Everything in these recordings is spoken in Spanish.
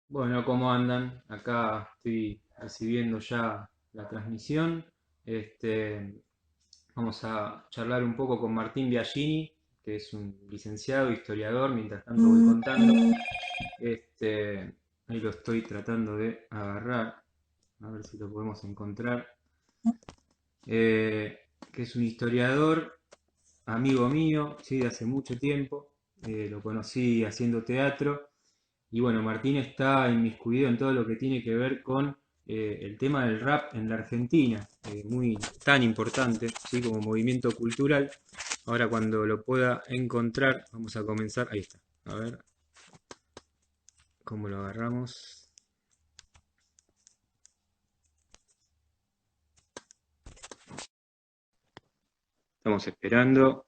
Bueno, ¿cómo andan? Acá estoy recibiendo ya la transmisión. Este, Vamos a charlar un poco con Martín Biagini, que es un licenciado historiador, mientras tanto voy contando. Este, Ahí lo estoy tratando de agarrar, a ver si lo podemos encontrar. Que es un historiador, amigo mío, sí, de hace mucho tiempo. Lo conocí haciendo teatro. Y bueno, Martín está inmiscuido en todo lo que tiene que ver con el tema del rap en la Argentina, muy tan importante, ¿sí? Como movimiento cultural. Ahora cuando lo pueda encontrar, vamos a comenzar. Ahí está. A ver cómo lo agarramos. Estamos esperando.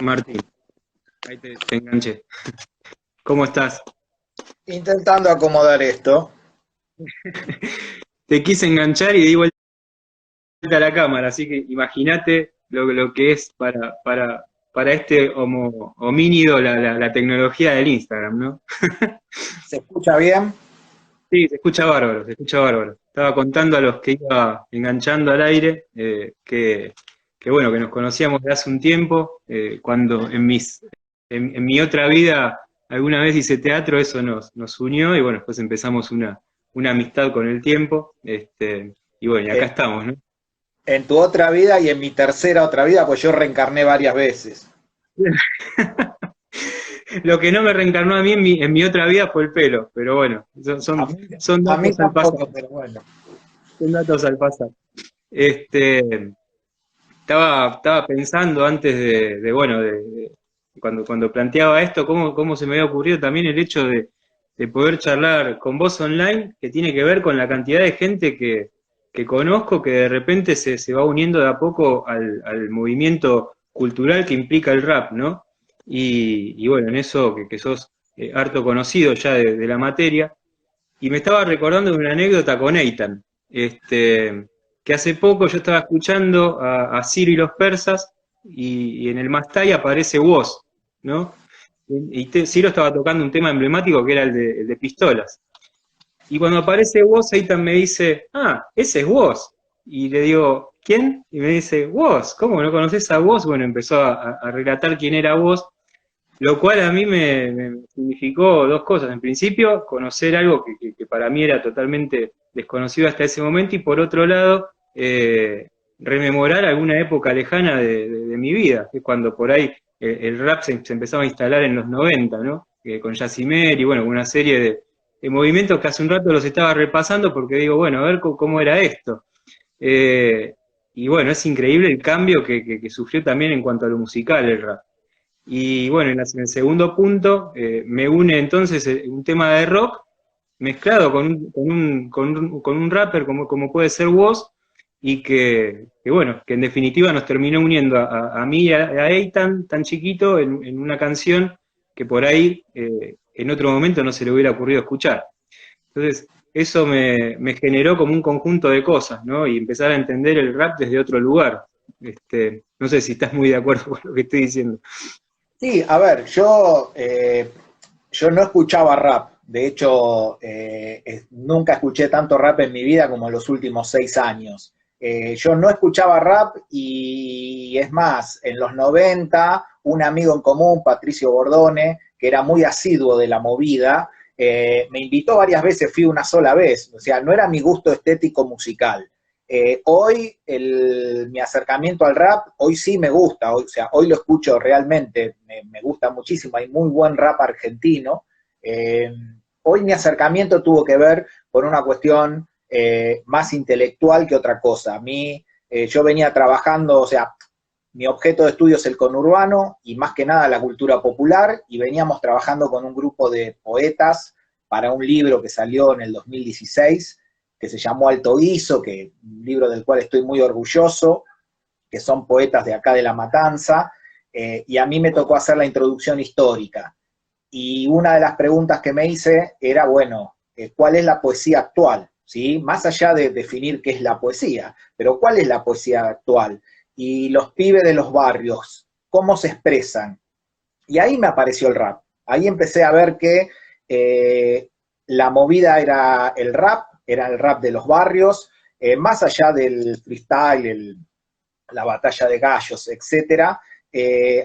Martín, ahí te enganché. ¿Cómo estás? Intentando acomodar esto. Te quise enganchar y di vuelta a la cámara, así que imagínate lo que es para este homínido la tecnología del Instagram, ¿no? ¿Se escucha bien? Sí, se escucha bárbaro, se escucha bárbaro. Estaba contando a los que iba enganchando al aire que bueno, que nos conocíamos de hace un tiempo, cuando en mi otra vida alguna vez hice teatro, eso nos unió y bueno, después empezamos una amistad con el tiempo, y bueno, y acá En, estamos, ¿no? en tu otra vida y en mi tercera otra vida, pues yo reencarné varias veces. Lo que no me reencarnó a mí en mi otra vida fue el pelo, pero bueno, A mí, son a mí datos al pasar, tampoco, pero bueno. son datos al pasar. Este, estaba pensando antes bueno, cuando planteaba esto, cómo se me había ocurrido también el hecho de poder charlar con vos online, que tiene que ver con la cantidad de gente que conozco, que de repente se va uniendo de a poco al movimiento cultural que implica el rap, ¿no? Y bueno, en eso que sos harto conocido ya de la materia, y me estaba recordando de una anécdota con Eitan, que hace poco yo estaba escuchando a Ciro y los persas y en el Mastai aparece Woz, ¿no? Ciro estaba tocando un tema emblemático que era el de Pistolas. Y cuando aparece Woz, Eitan me dice, ah, ese es Woz. Y le digo, ¿quién? Y me dice, Woz, ¿cómo no conoces a Woz? Bueno, empezó a relatar quién era Woz, lo cual a mí me significó dos cosas. En principio, conocer algo que para mí era totalmente desconocido hasta ese momento, y por otro lado, rememorar alguna época lejana de mi vida, que es cuando por ahí el rap se empezaba a instalar en los 90, ¿no? Con Yacimel y bueno, una serie de movimientos que hace un rato los estaba repasando porque digo, bueno, a ver cómo era esto. Eh, y bueno, es increíble el cambio que sufrió también en cuanto a lo musical el rap. Y bueno, en el segundo punto me une entonces un tema de rock mezclado con un rapper como puede ser Woz, y bueno, que en definitiva nos terminó uniendo a mí y a Eitan, tan chiquito, en una canción que por ahí en otro momento no se le hubiera ocurrido escuchar. Entonces, eso me generó como un conjunto de cosas, ¿no? Y empezar a entender el rap desde otro lugar. No sé si estás muy de acuerdo con lo que estoy diciendo. Sí, a ver, yo no escuchaba rap. De hecho, nunca escuché tanto rap en mi vida como en los últimos 6 años. Yo no escuchaba rap y es más, en los 90, un amigo en común, Patricio Bordone, que era muy asiduo de la movida, me invitó varias veces, fui una sola vez. O sea, no era mi gusto estético musical. Hoy mi acercamiento al rap, hoy sí me gusta, hoy, o sea, hoy lo escucho realmente, me gusta muchísimo, hay muy buen rap argentino. Eh, Hoy mi acercamiento tuvo que ver con una cuestión más intelectual que otra cosa. A mí, yo venía trabajando, o sea, mi objeto de estudio es el conurbano y más que nada la cultura popular, y veníamos trabajando con un grupo de poetas para un libro que salió en el 2016 que se llamó Alto Guiso, que un libro del cual estoy muy orgulloso, que son poetas de acá de La Matanza, y a mí me tocó hacer la introducción histórica. Y una de las preguntas que me hice era, bueno, ¿cuál es la poesía actual? ¿Sí? Más allá de definir qué es la poesía, pero ¿cuál es la poesía actual? y los pibes de los barrios, cómo se expresan. Y ahí me apareció el rap. Ahí empecé a ver que la movida era el rap de los barrios, más allá del freestyle, la batalla de gallos, etcétera.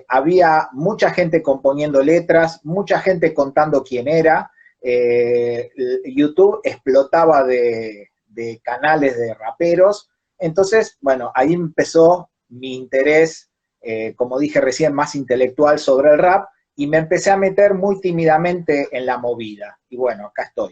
Había mucha gente componiendo letras, mucha gente contando quién era. YouTube explotaba de canales de raperos. Entonces, bueno, ahí empezó mi interés, como dije recién, más intelectual sobre el rap, y me empecé a meter muy tímidamente en la movida. Y bueno, acá estoy.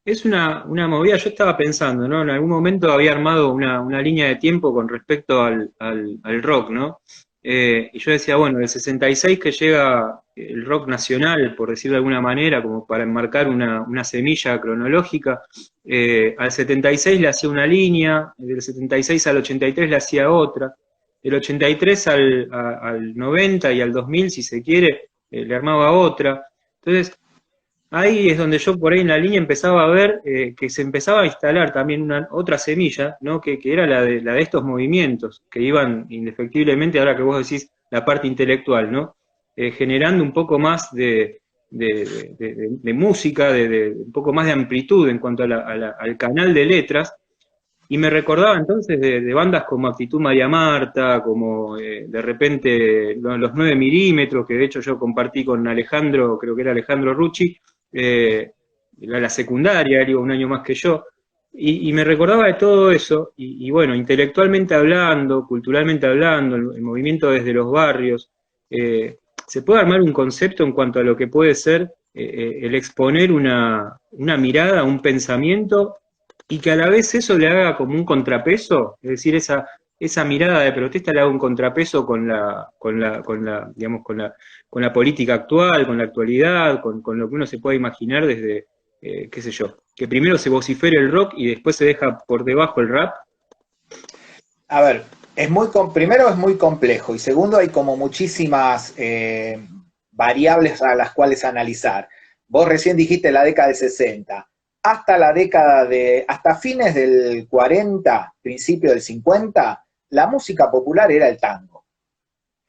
Es una movida, yo estaba pensando, ¿no? En algún momento había armado una línea de tiempo con respecto al rock, ¿no? Y yo decía, bueno, del 66 que llega el rock nacional, por decirlo de alguna manera, como para enmarcar una semilla cronológica, al 76 le hacía una línea, del 76 al 83 le hacía otra, del 83 al 90 y al 2000, si se quiere, le armaba otra. Entonces, ahí es donde yo por ahí en la línea empezaba a ver que se empezaba a instalar también otra semilla, ¿no? Que era la de estos movimientos, que iban indefectiblemente, ahora que vos decís la parte intelectual, ¿no? Generando un poco más de música, un poco más de amplitud en cuanto al canal de letras, y me recordaba entonces de bandas como Actitud María Marta, como de repente los 9 milímetros, que de hecho yo compartí con Alejandro, creo que era Alejandro Rucci, la secundaria, él iba un año más que yo, y me recordaba de todo eso, y bueno, intelectualmente hablando, culturalmente hablando, el movimiento desde los barrios, se puede armar un concepto en cuanto a lo que puede ser el exponer una mirada, un pensamiento, y que a la vez eso le haga como un contrapeso, es decir, esa mirada de protesta le haga un contrapeso digamos, con la política actual, con la actualidad, con lo que uno se puede imaginar desde, qué sé yo, que primero se vocifere el rock y después se deja por debajo el rap. A ver, primero es muy complejo, y segundo hay como muchísimas variables a las cuales analizar. Vos recién dijiste la década del 60. Hasta fines del 40, principio del 50, la música popular era el tango.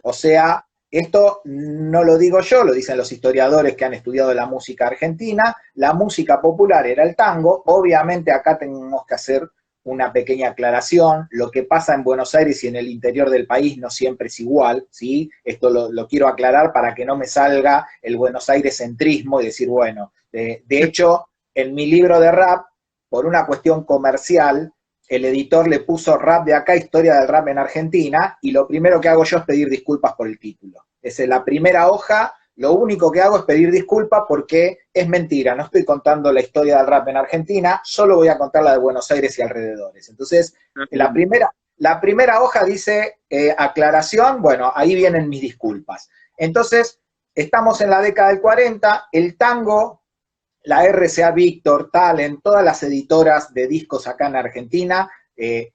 O sea, esto no lo digo yo, lo dicen los historiadores que han estudiado la música argentina. La música popular era el tango. Obviamente acá tenemos que hacer una pequeña aclaración. Lo que pasa en Buenos Aires y en el interior del país no siempre es igual, ¿sí? Esto lo quiero aclarar para que no me salga el Buenos Aires centrismo y decir, bueno, de hecho, en mi libro de rap, por una cuestión comercial, el editor le puso rap de acá, historia del rap en Argentina, y lo primero que hago yo es pedir disculpas por el título. Es la primera hoja, lo único que hago es pedir disculpas porque es mentira, no estoy contando la historia del rap en Argentina, solo voy a contar la de Buenos Aires y alrededores. Entonces, la primera hoja dice aclaración, bueno, ahí vienen mis disculpas. Entonces, estamos en la década del 40, el tango, la RCA Víctor, Talent, todas las editoras de discos acá en Argentina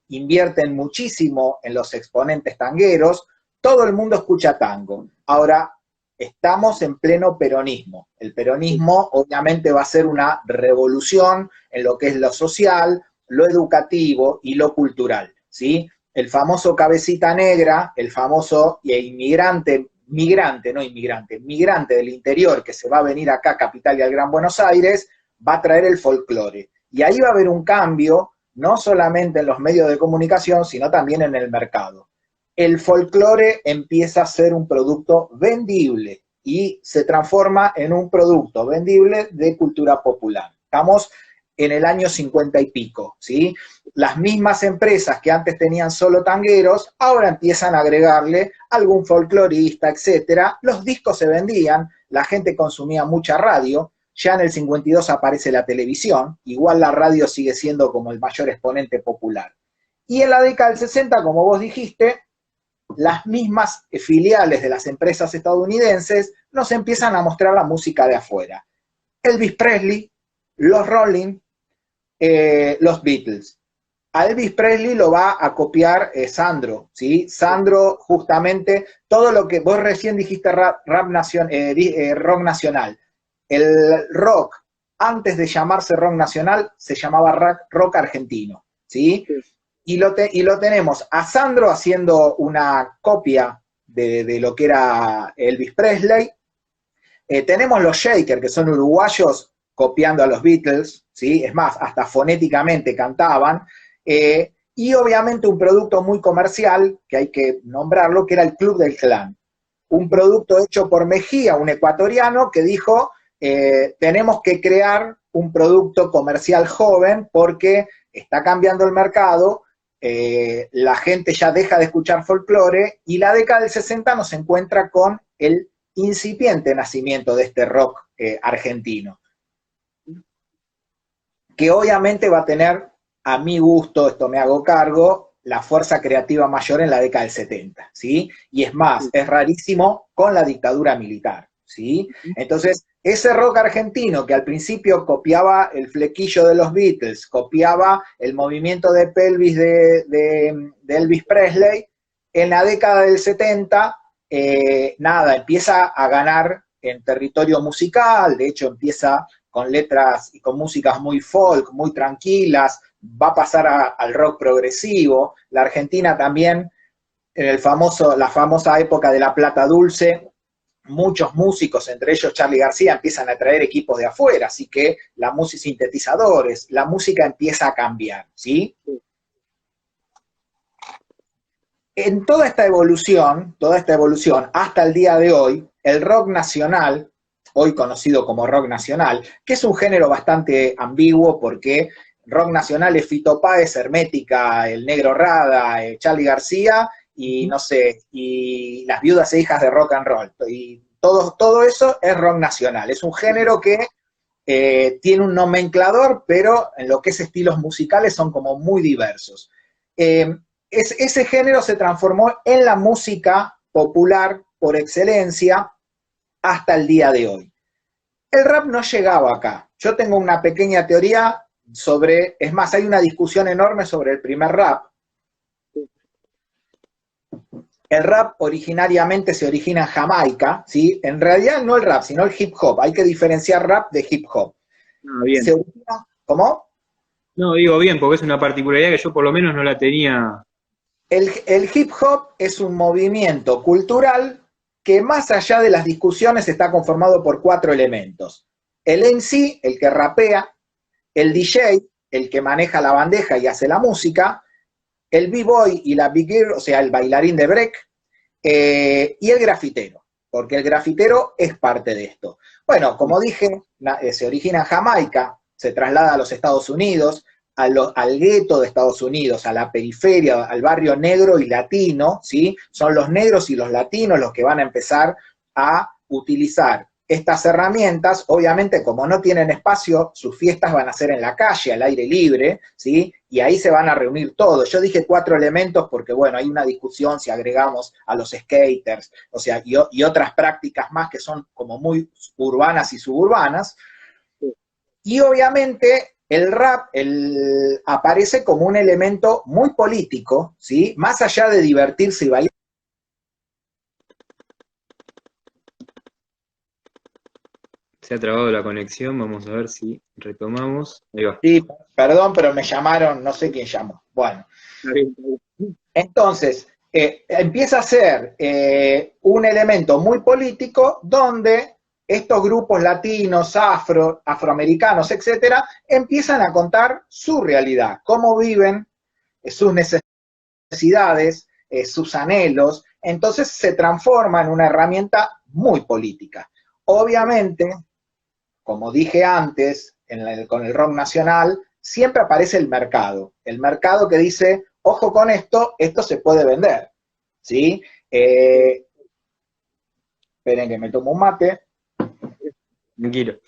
invierten muchísimo en los exponentes tangueros, todo el mundo escucha tango. Ahora, estamos en pleno peronismo. El peronismo obviamente va a ser una revolución en lo que es lo social, lo educativo y lo cultural, ¿sí? El famoso cabecita negra, el famoso migrante del interior que se va a venir acá, capital y al Gran Buenos Aires, va a traer el folclore. Y ahí va a haber un cambio, no solamente en los medios de comunicación, sino también en el mercado. El folclore empieza a ser un producto vendible y se transforma en un producto vendible de cultura popular. Estamos en el año 50 y pico, ¿sí? Las mismas empresas que antes tenían solo tangueros, ahora empiezan a agregarle algún folclorista, etcétera. Los discos se vendían, la gente consumía mucha radio, ya en el 52 aparece la televisión, igual la radio sigue siendo como el mayor exponente popular. Y en la década del 60, como vos dijiste, las mismas filiales de las empresas estadounidenses nos empiezan a mostrar la música de afuera. Elvis Presley, los Rolling, los Beatles. A Elvis Presley lo va a copiar Sandro, ¿sí? Sandro, justamente, todo lo que vos recién dijiste, rock nacional. El rock, antes de llamarse rock nacional, se llamaba rock argentino, ¿sí? y lo tenemos a Sandro haciendo una copia de lo que era Elvis Presley. Tenemos los Shaker, que son uruguayos copiando a los Beatles, ¿sí? Es más, hasta fonéticamente cantaban. Y obviamente un producto muy comercial, que hay que nombrarlo, que era el Club del Clan. Un producto hecho por Mejía, un ecuatoriano, que dijo, tenemos que crear un producto comercial joven porque está cambiando el mercado, la gente ya deja de escuchar folclore y la década del 60 nos encuentra con el incipiente nacimiento de este rock argentino, que obviamente va a tener, a mi gusto, esto me hago cargo, la fuerza creativa mayor en la década del 70, ¿sí? Y es más, es rarísimo con la dictadura militar, ¿sí? Entonces, ese rock argentino que al principio copiaba el flequillo de los Beatles, copiaba el movimiento de pelvis de Elvis Presley, en la década del 70, nada, empieza a ganar en territorio musical, de hecho empieza con letras y con músicas muy folk, muy tranquilas, va a pasar al rock progresivo. La Argentina también, en la famosa época de la plata dulce, muchos músicos, entre ellos Charly García, empiezan a traer equipos de afuera, así que la música, sintetizadores, la música empieza a cambiar, ¿sí? En toda esta evolución, hasta el día de hoy, el rock nacional, hoy conocido como rock nacional, que es un género bastante ambiguo porque rock nacional es Fito Páez, Hermética, El Negro Rada, Charly García y no sé, y las viudas e hijas de rock and roll. Y todo eso es rock nacional. Es un género que tiene un nomenclador, pero en lo que es estilos musicales son como muy diversos. Ese género se transformó en la música popular por excelencia hasta el día de hoy. El rap no llegaba acá. Yo tengo una pequeña teoría sobre, es más, hay una discusión enorme sobre el primer rap. El rap originariamente se origina en Jamaica, ¿sí? En realidad no el rap, sino el hip hop. Hay que diferenciar rap de hip hop. Ah, bien. Se origina, ¿cómo? No, digo bien, porque es una particularidad que yo por lo menos no la tenía. El hip hop es un movimiento cultural que más allá de las discusiones está conformado por 4 elementos. El MC, el que rapea, el DJ, el que maneja la bandeja y hace la música, el b-boy y la big girl, o sea, el bailarín de break, y el grafitero, porque el grafitero es parte de esto. Bueno, como dije, se origina en Jamaica, se traslada a los Estados Unidos, al gueto de Estados Unidos, a la periferia, al barrio negro y latino, ¿sí? Son los negros y los latinos los que van a empezar a utilizar estas herramientas. Obviamente, como no tienen espacio, sus fiestas van a ser en la calle, al aire libre, ¿sí? Y ahí se van a reunir todos. Yo dije 4 elementos porque, bueno, hay una discusión si agregamos a los skaters, o sea, y otras prácticas más que son como muy urbanas y suburbanas. Y obviamente el rap aparece como un elemento muy político, ¿sí? Más allá de divertirse y bailar. Se ha trabado la conexión, vamos a ver si retomamos. Ahí va. Sí, perdón, pero me llamaron, no sé quién llamó. Bueno, entonces, empieza a ser un elemento muy político donde estos grupos latinos, afroamericanos, etcétera, empiezan a contar su realidad, cómo viven, sus necesidades, sus anhelos. Entonces se transforma en una herramienta muy política. Obviamente, como dije antes, con el rock nacional, siempre aparece el mercado que dice, ojo con esto se puede vender, ¿sí? Esperen que me tomo un mate. Tranquilo.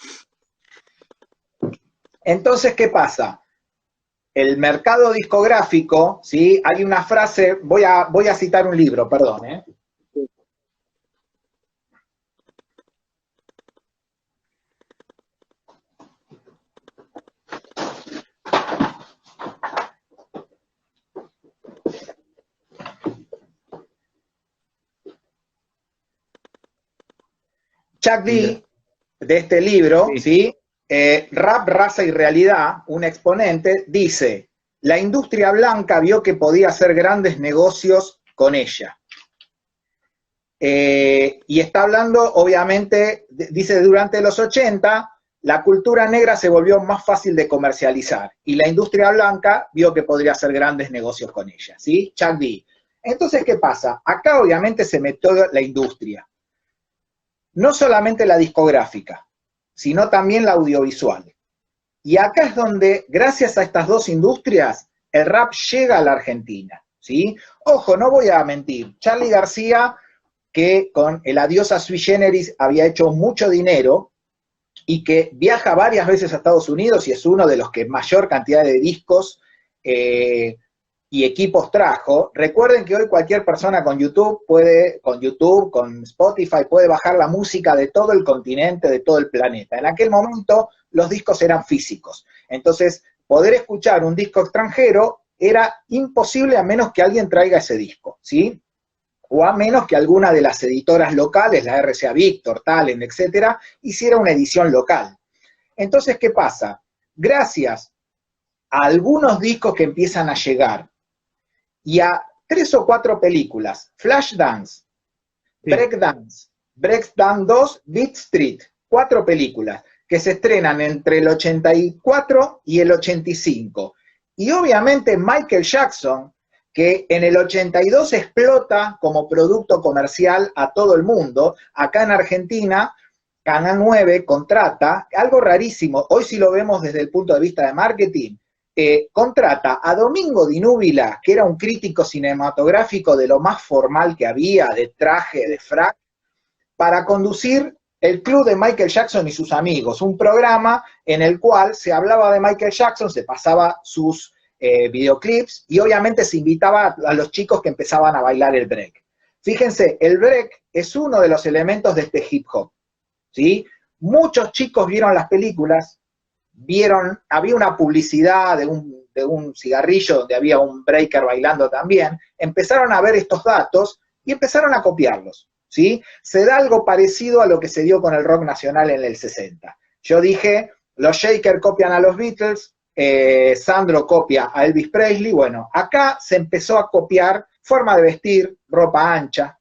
Entonces, ¿qué pasa? El mercado discográfico, ¿sí? Hay una frase, voy a citar un libro, perdón, Chuck D, de este libro, ¿sí? Rap, raza y realidad, un exponente, dice, la industria blanca vio que podía hacer grandes negocios con ella. Y está hablando, obviamente, dice, durante los 80, la cultura negra se volvió más fácil de comercializar y la industria blanca vio que podría hacer grandes negocios con ella, ¿sí? Chuck D. Entonces, ¿qué pasa? Acá obviamente se metió la industria. No solamente la discográfica, sino también la audiovisual. Y acá es donde, gracias a estas dos industrias, el rap llega a la Argentina, ¿sí? Ojo, no voy a mentir, Charly García, que con el Adiós a Sui Generis había hecho mucho dinero y que viaja varias veces a Estados Unidos y es uno de los que mayor cantidad de discos y equipos trajo. Recuerden que hoy cualquier persona con YouTube, con Spotify, puede bajar la música de todo el continente, de todo el planeta. En aquel momento los discos eran físicos. Entonces, poder escuchar un disco extranjero era imposible a menos que alguien traiga ese disco, ¿sí? O a menos que alguna de las editoras locales, la RCA Victor, Talent, etcétera, hiciera una edición local. Entonces, ¿qué pasa? Gracias a algunos discos que empiezan a llegar y a 3 o 4 películas, Flashdance, Sí. Breakdance, Breakdance 2, Beat Street, 4 películas que se estrenan entre el 84 y el 85. Y obviamente Michael Jackson, que en el 82 explota como producto comercial a todo el mundo. Acá en Argentina, Canal 9 contrata, algo rarísimo, hoy sí lo vemos desde el punto de vista de marketing, contrata a Domingo Di Núbila, que era un crítico cinematográfico de lo más formal que había, de traje, de frac, para conducir el club de Michael Jackson y sus amigos, un programa en el cual se hablaba de Michael Jackson, se pasaba sus videoclips y obviamente se invitaba a los chicos que empezaban a bailar el break. Fíjense, el break es uno de los elementos de este hip hop, ¿sí? Muchos chicos vieron las películas, había una publicidad de un cigarrillo donde había un breaker bailando también, empezaron a ver estos datos y empezaron a copiarlos, ¿sí? Se da algo parecido a lo que se dio con el rock nacional en el 60. Yo dije, los Shakers copian a los Beatles, Sandro copia a Elvis Presley, bueno, acá se empezó a copiar forma de vestir, ropa ancha,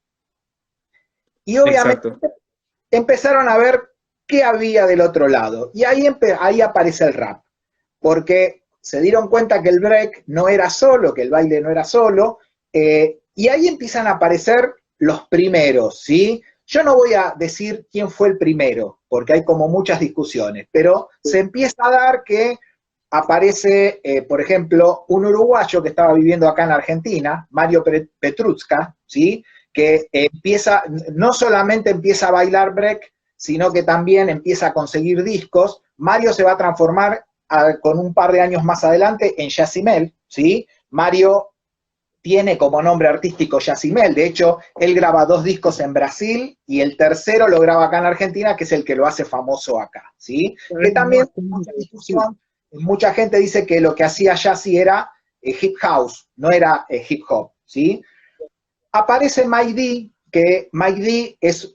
y obviamente empezaron a ver qué había del otro lado, y ahí aparece el rap, porque se dieron cuenta que el break no era solo, que el baile no era solo, y ahí empiezan a aparecer los primeros, ¿sí? Yo no voy a decir quién fue el primero, porque hay como muchas discusiones, pero se empieza a dar que aparece, por ejemplo, un uruguayo que estaba viviendo acá en Argentina, Mario Petruzca, ¿sí? Que no solamente empieza a bailar break, sino que también empieza a conseguir discos. Mario se va a transformar con un par de años más adelante en Yacimel, ¿sí? Mario tiene como nombre artístico Yacimel, de hecho, él graba 2 discos en Brasil y el tercero lo graba acá en Argentina, que es el que lo hace famoso acá, ¿sí? Que también mucha discusión. Mucha gente dice que lo que hacía Yassi era hip house, no era hip hop, ¿sí? Aparece Mike D, que Mike D es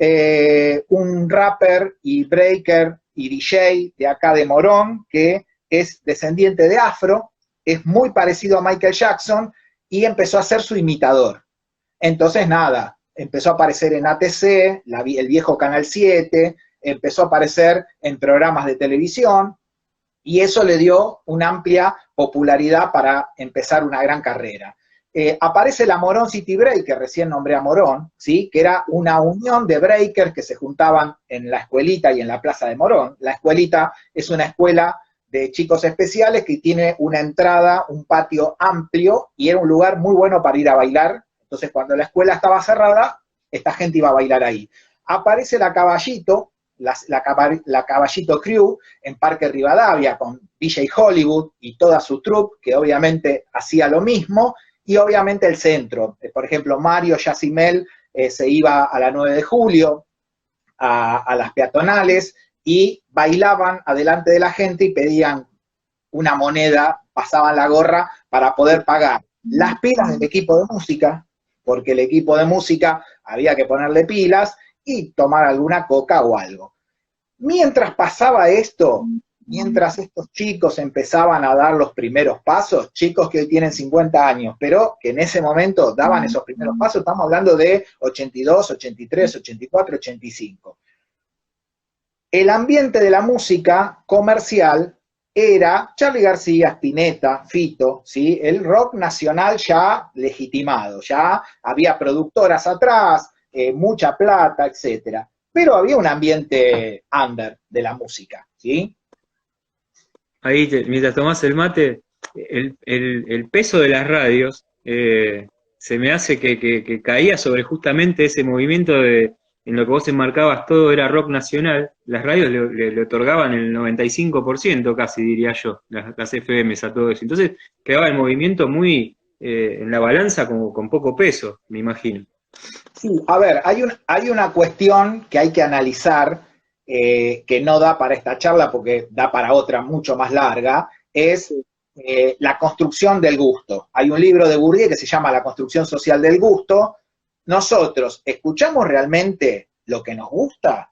un rapper y breaker y DJ de acá de Morón, que es descendiente de afro, es muy parecido a Michael Jackson y empezó a ser su imitador. Entonces, nada, empezó a aparecer en ATC, el viejo Canal 7, empezó a aparecer en programas de televisión, y eso le dio una amplia popularidad para empezar una gran carrera. Aparece la Morón City Breaker, recién nombré a Morón, ¿sí? Que era una unión de breakers que se juntaban en la escuelita y en la plaza de Morón. La escuelita es una escuela de chicos especiales que tiene una entrada, un patio amplio, y era un lugar muy bueno para ir a bailar. Entonces, cuando la escuela estaba cerrada, esta gente iba a bailar ahí. Aparece la Caballito, la Caballito Crew en Parque Rivadavia con DJ Hollywood y toda su troupe, que obviamente hacía lo mismo, y obviamente el centro. Por ejemplo, Mario Yacimel se iba a la 9 de julio, a las peatonales, y bailaban adelante de la gente y pedían una moneda, pasaban la gorra para poder pagar las pilas del equipo de música, porque el equipo de música había que ponerle pilas, y tomar alguna coca o algo. Mientras pasaba esto, mientras estos chicos empezaban a dar los primeros pasos, chicos que hoy tienen 50 años, pero que en ese momento daban esos primeros pasos, estamos hablando de 82, 83, 84, 85. El ambiente de la música comercial era Charly García, Spinetta, Fito, ¿sí? El rock nacional ya legitimado, ya había productoras atrás, mucha plata, etcétera. Pero había un ambiente under de la música, ¿sí? Ahí, mientras tomás el mate, el peso de las radios se me hace que caía sobre justamente ese movimiento en lo que vos enmarcabas todo era rock nacional. Las radios le otorgaban el 95% casi, diría yo, las FMs a todo eso. Entonces quedaba el movimiento muy en la balanza como con poco peso, me imagino. Sí, a ver, hay una cuestión que hay que analizar, que no da para esta charla porque da para otra mucho más larga, es la construcción del gusto. Hay un libro de Bourdieu que se llama La construcción social del gusto. Nosotros, ¿escuchamos realmente lo que nos gusta?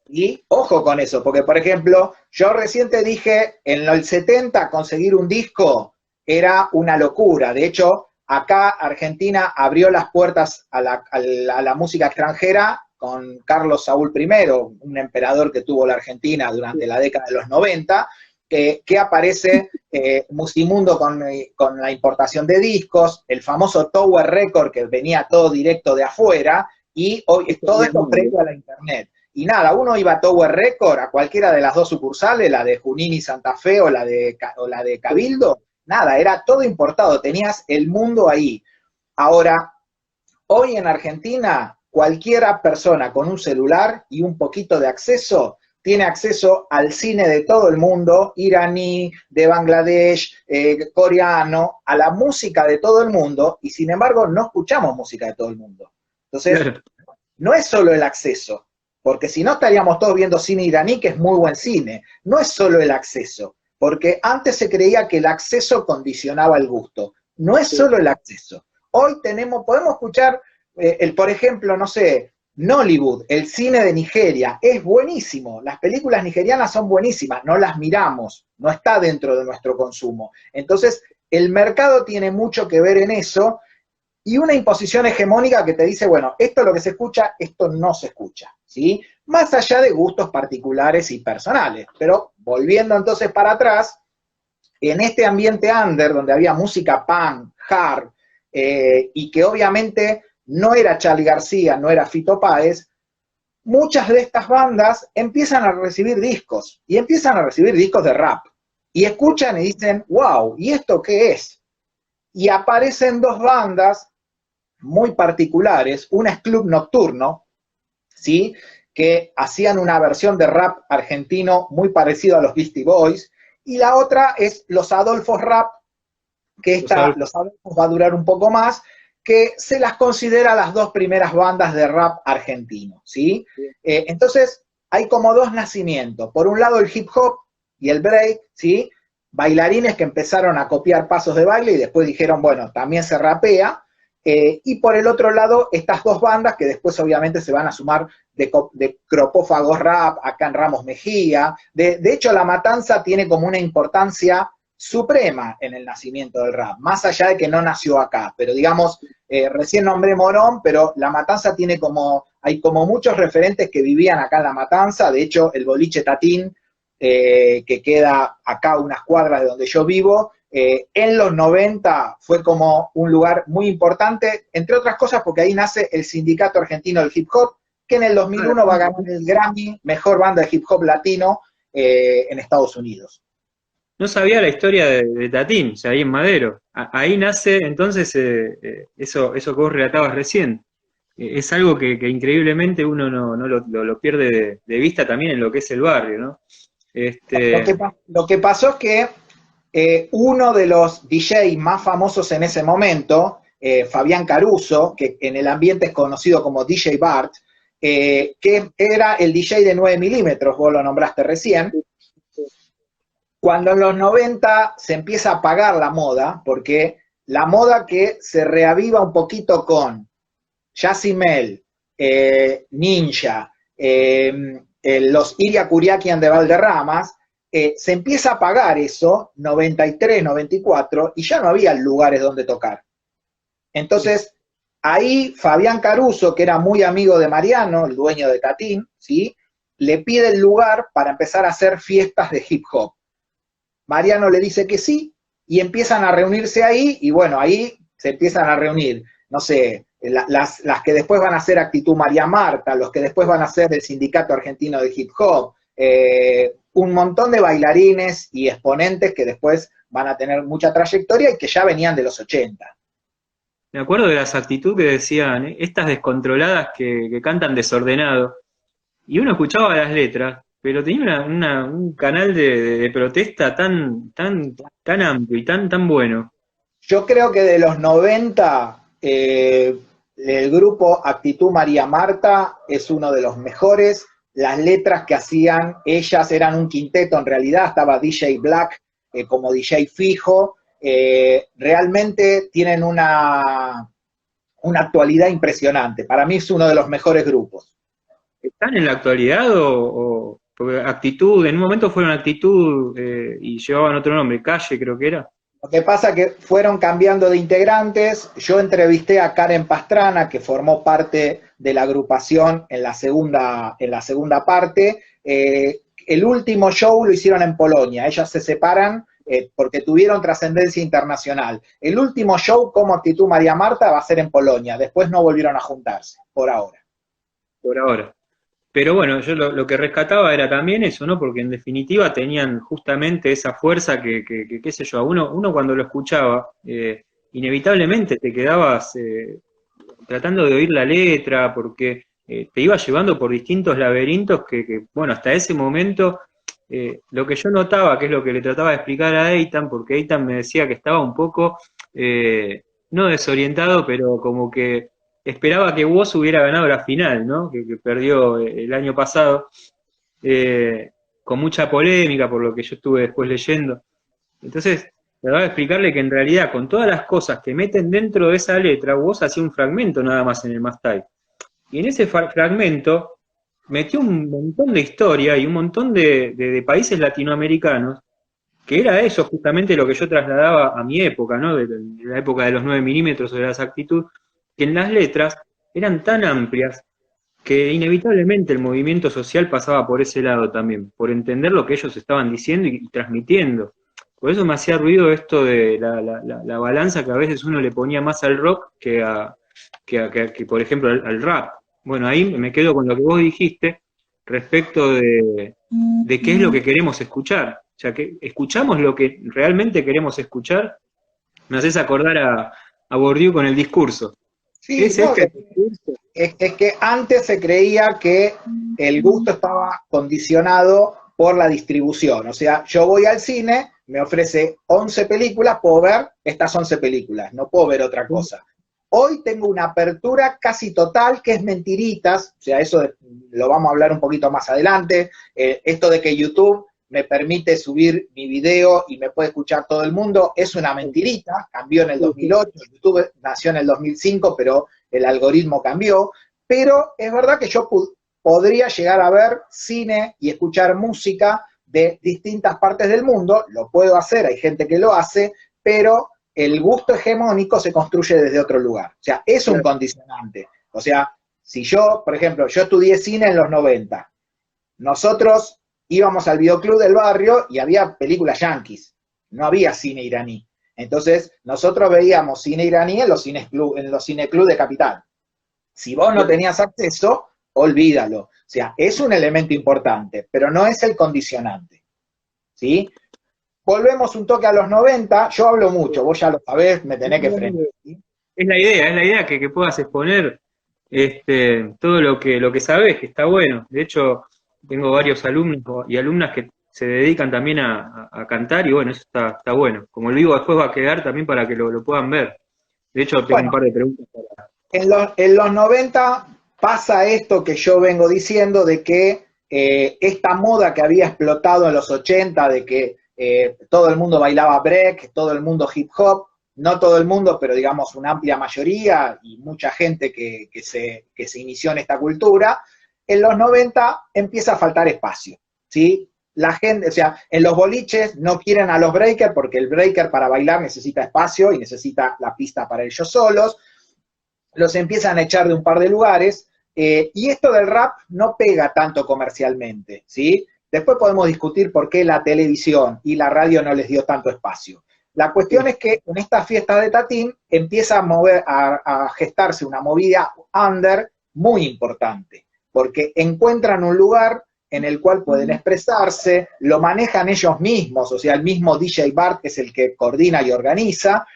Y ojo con eso, porque por ejemplo, yo recién te dije, en el 70 conseguir un disco era una locura. De hecho, acá Argentina abrió las puertas a la música extranjera con Carlos Saúl I, un emperador que tuvo la Argentina durante la década de los 90, que aparece Musimundo con la importación de discos, el famoso Tower Record que venía todo directo de afuera, y hoy todo esto previo a la internet. Y nada, uno iba a Tower Record, a cualquiera de las dos sucursales, la de Junín y Santa Fe o la de Cabildo, nada, era todo importado, tenías el mundo ahí. Ahora, hoy en Argentina, cualquiera persona con un celular y un poquito de acceso, tiene acceso al cine de todo el mundo, iraní, de Bangladesh, coreano, a la música de todo el mundo, y sin embargo no escuchamos música de todo el mundo. Entonces, claro, no es solo el acceso, porque si no estaríamos todos viendo cine iraní, que es muy buen cine. No es solo el acceso, porque antes se creía que el acceso condicionaba el gusto. No es solo el acceso. Hoy podemos escuchar, por ejemplo, no sé, Nollywood, el cine de Nigeria, es buenísimo. Las películas nigerianas son buenísimas, no las miramos, no está dentro de nuestro consumo. Entonces, el mercado tiene mucho que ver en eso, y una imposición hegemónica que te dice, bueno, esto es lo que se escucha, esto no se escucha, ¿sí? Más allá de gustos particulares y personales. Pero volviendo entonces para atrás, en este ambiente under, donde había música punk, hard, y que obviamente no era Charly García, no era Fito Páez, muchas de estas bandas empiezan a recibir discos, y empiezan a recibir discos de rap, y escuchan y dicen, wow, ¿y esto qué es? Y aparecen dos bandas muy particulares, una es Club Nocturno, ¿sí?, que hacían una versión de rap argentino muy parecido a los Beastie Boys, y la otra es Los Adolfos Rap, que Los Adolfos va a durar un poco más, que se las considera las dos primeras bandas de rap argentino, ¿sí? Entonces, hay como dos nacimientos. Por un lado el hip hop y el break, ¿sí? Bailarines que empezaron a copiar pasos de baile y después dijeron, bueno, también se rapea. Y por el otro lado, estas dos bandas que después obviamente se van a sumar de Cropófagos Rap, acá en Ramos Mejía. De hecho, La Matanza tiene como una importancia suprema en el nacimiento del rap, más allá de que no nació acá, pero digamos, recién nombré Morón, pero La Matanza hay como muchos referentes que vivían acá en La Matanza. De hecho, el boliche Tatín, que queda acá unas cuadras de donde yo vivo, en los 90 fue como un lugar muy importante, entre otras cosas porque ahí nace el Sindicato Argentino del Hip Hop, que en el 2001 va a ganar el Grammy, mejor banda de hip hop latino en Estados Unidos. No sabía la historia de Tatín, o sea, ahí en Madero. Ahí nace entonces eso que vos relatabas recién. Es algo que increíblemente uno no lo pierde de vista también en lo que es el barrio, ¿no? Lo que pasó es que uno de los DJs más famosos en ese momento, Fabián Caruso, que en el ambiente es conocido como DJ Bart, que era el DJ de 9 milímetros, vos lo nombraste recién. Cuando en los 90 se empieza a apagar la moda, porque la moda que se reaviva un poquito con Yacimel, Ninja, los Iria Curiaquian de Valderramas, se empieza a apagar eso, 93, 94, y ya no había lugares donde tocar. Entonces, ahí Fabián Caruso, que era muy amigo de Mariano, el dueño de Tatín, ¿sí?, le pide el lugar para empezar a hacer fiestas de hip hop. Mariano le dice que sí, y empiezan a reunirse ahí, y bueno, ahí se empiezan a reunir, no sé, las que después van a ser Actitud María Marta, los que después van a ser el Sindicato Argentino de Hip Hop, un montón de bailarines y exponentes que después van a tener mucha trayectoria y que ya venían de los 80. Me acuerdo de las actitudes que decían, estas descontroladas que cantan desordenado. Y uno escuchaba las letras, pero tenía un canal de protesta tan amplio y tan bueno. Yo creo que de los 90, el grupo Actitud María Marta es uno de los mejores. Las letras que hacían ellas eran un quinteto, en realidad estaba DJ Black como DJ fijo. Realmente tienen una actualidad impresionante. Para mí es uno de los mejores grupos. ¿Están en la actualidad porque Actitud, en un momento fueron Actitud y llevaban otro nombre, Calle creo que era? Lo que pasa es que fueron cambiando de integrantes. Yo entrevisté a Karen Pastrana, que formó parte de la agrupación en la segunda parte. El último show lo hicieron en Polonia. Ellas se separan porque tuvieron trascendencia internacional. El último show como Actitud María Marta va a ser en Polonia. Después no volvieron a juntarse, por ahora. Por ahora. Pero bueno, yo lo que rescataba era también eso, ¿no? Porque en definitiva tenían justamente esa fuerza que qué sé yo, uno cuando lo escuchaba, inevitablemente te quedabas tratando de oír la letra, porque te iba llevando por distintos laberintos bueno, hasta ese momento, lo que yo notaba, que es lo que le trataba de explicar a Eitan, porque Eitan me decía que estaba un poco, no desorientado, pero como que esperaba que Woz hubiera ganado la final, ¿no? Que perdió el año pasado, con mucha polémica por lo que yo estuve después leyendo. Entonces, trataba de explicarle que en realidad con todas las cosas que meten dentro de esa letra, Woz hacía un fragmento nada más en el Must Type. Y en ese fragmento metió un montón de historia y un montón de países latinoamericanos, que era eso justamente lo que yo trasladaba a mi época, ¿no? De la época de los 9 milímetros o de las actitudes, que en las letras eran tan amplias que inevitablemente el movimiento social pasaba por ese lado también, por entender lo que ellos estaban diciendo y transmitiendo. Por eso me hacía ruido esto de la balanza que a veces uno le ponía más al rock que por ejemplo, al rap. Bueno, ahí me quedo con lo que vos dijiste respecto de qué es lo que queremos escuchar. O sea, que escuchamos lo que realmente queremos escuchar. Me haces acordar a Bourdieu con el discurso. Sí, ¿Es no, este el discurso? es que antes se creía que el gusto estaba condicionado por la distribución. O sea, yo voy al cine, me ofrece 11 películas, puedo ver estas 11 películas, no puedo ver otra cosa. Hoy tengo una apertura casi total, que es mentiritas, o sea, eso lo vamos a hablar un poquito más adelante. Esto de que YouTube me permite subir mi video y me puede escuchar todo el mundo, es una mentirita, cambió en el 2008, YouTube nació en el 2005, pero el algoritmo cambió, pero es verdad que yo podría llegar a ver cine y escuchar música de distintas partes del mundo, lo puedo hacer, hay gente que lo hace, pero el gusto hegemónico se construye desde otro lugar, o sea, es un condicionante. O sea, si yo, por ejemplo, yo estudié cine en los 90, nosotros íbamos al videoclub del barrio y había películas yanquis, no había cine iraní. Entonces, nosotros veíamos cine iraní en los cineclub de Capital. Si vos no tenías acceso, olvídalo. O sea, es un elemento importante, pero no es el condicionante. ¿Sí? Volvemos un toque a los 90, yo hablo mucho, vos ya lo sabés, me tenés que frenar. ¿Sí? Es la idea que puedas exponer todo lo que sabés, que está bueno. De hecho, tengo varios alumnos y alumnas que se dedican también a cantar y bueno, eso está bueno. Como el vivo después va a quedar también para que lo puedan ver. De hecho, tengo un par de preguntas para... En los 90 pasa esto que yo vengo diciendo de que esta moda que había explotado en los 80, de que todo el mundo bailaba break, todo el mundo hip hop, no todo el mundo, pero digamos una amplia mayoría y mucha gente que se inició en esta cultura, en los 90 empieza a faltar espacio, ¿sí? la gente, o sea, en los boliches no quieren a los breakers porque el breaker para bailar necesita espacio y necesita la pista para ellos solos. Los empiezan a echar de un par de lugares, y esto del rap no pega tanto comercialmente, ¿sí? Después podemos discutir por qué la televisión y la radio no les dio tanto espacio. La cuestión es que en esta fiesta de Tatín empieza a gestarse una movida under muy importante, porque encuentran un lugar en el cual pueden expresarse, lo manejan ellos mismos, o sea, el mismo DJ Bart es el que coordina y organiza,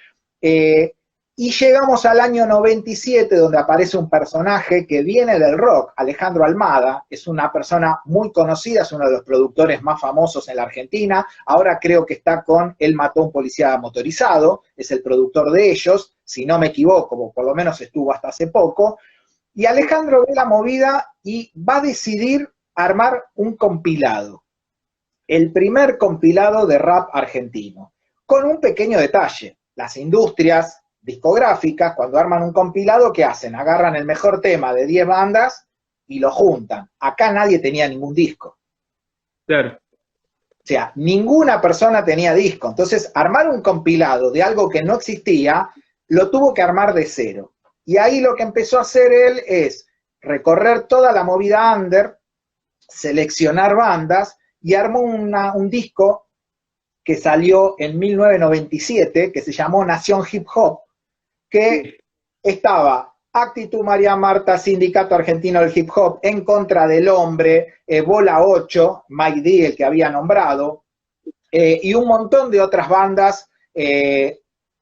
y llegamos al año 97, donde aparece un personaje que viene del rock, Alejandro Almada, es una persona muy conocida, es uno de los productores más famosos en la Argentina, ahora creo que está con Él mató a un policía motorizado, es el productor de ellos, si no me equivoco, por lo menos estuvo hasta hace poco, y Alejandro ve la movida y va a decidir armar un compilado, el primer compilado de rap argentino, con un pequeño detalle, las industrias discográficas, cuando arman un compilado, ¿qué hacen? Agarran el mejor tema de 10 bandas y lo juntan. Acá nadie tenía ningún disco. Claro. O sea, ninguna persona tenía disco. Entonces, armar un compilado de algo que no existía, lo tuvo que armar de cero. Y ahí lo que empezó a hacer él es recorrer toda la movida under, seleccionar bandas, y armó un disco que salió en 1997, que se llamó Nación Hip Hop, que estaba Actitud María Marta, Sindicato Argentino del Hip Hop, En Contra del Hombre, Bola 8, Mike D, el que había nombrado, y un montón de otras bandas,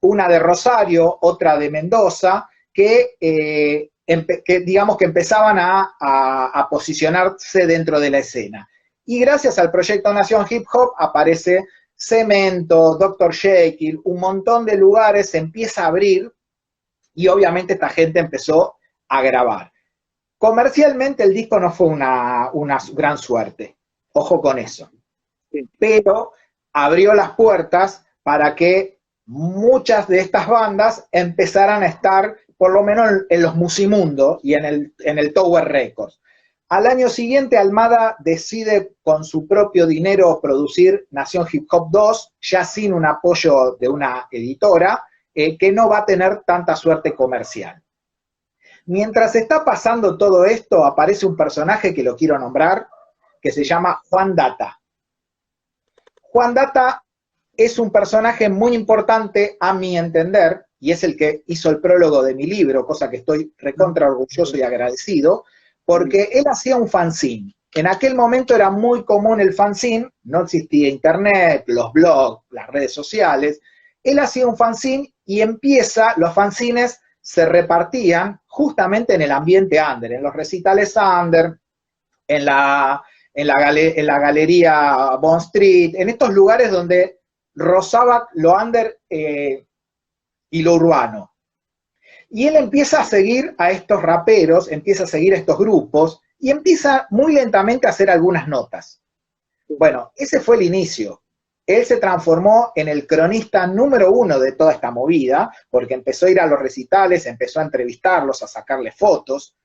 una de Rosario, otra de Mendoza, que digamos que empezaban a posicionarse dentro de la escena. Y gracias al proyecto Nación Hip Hop aparece Cemento, Dr. Jekyll, un montón de lugares se empieza a abrir, y obviamente esta gente empezó a grabar. Comercialmente el disco no fue una gran suerte, ojo con eso, pero abrió las puertas para que muchas de estas bandas empezaran a estar, por lo menos en los Musimundo y en el Tower Records. Al año siguiente Almada decide con su propio dinero producir Nación Hip Hop 2, ya sin un apoyo de una editora, que no va a tener tanta suerte comercial. Mientras está pasando todo esto, aparece un personaje que lo quiero nombrar, que se llama Juan Data. Juan Data es un personaje muy importante a mi entender, y es el que hizo el prólogo de mi libro, cosa que estoy recontra orgulloso y agradecido, porque él hacía un fanzine. En aquel momento era muy común el fanzine, no existía internet, los blogs, las redes sociales. Él hacía un fanzine y los fanzines se repartían justamente en el ambiente under, en los recitales under, en la galería Bond Street, en estos lugares donde rozaba lo under y lo urbano. Y él empieza a seguir a estos raperos, empieza a seguir a estos grupos, y empieza muy lentamente a hacer algunas notas. Bueno, ese fue el inicio. Él se transformó en el cronista número 1 de toda esta movida, porque empezó a ir a los recitales, empezó a entrevistarlos, a sacarles fotos,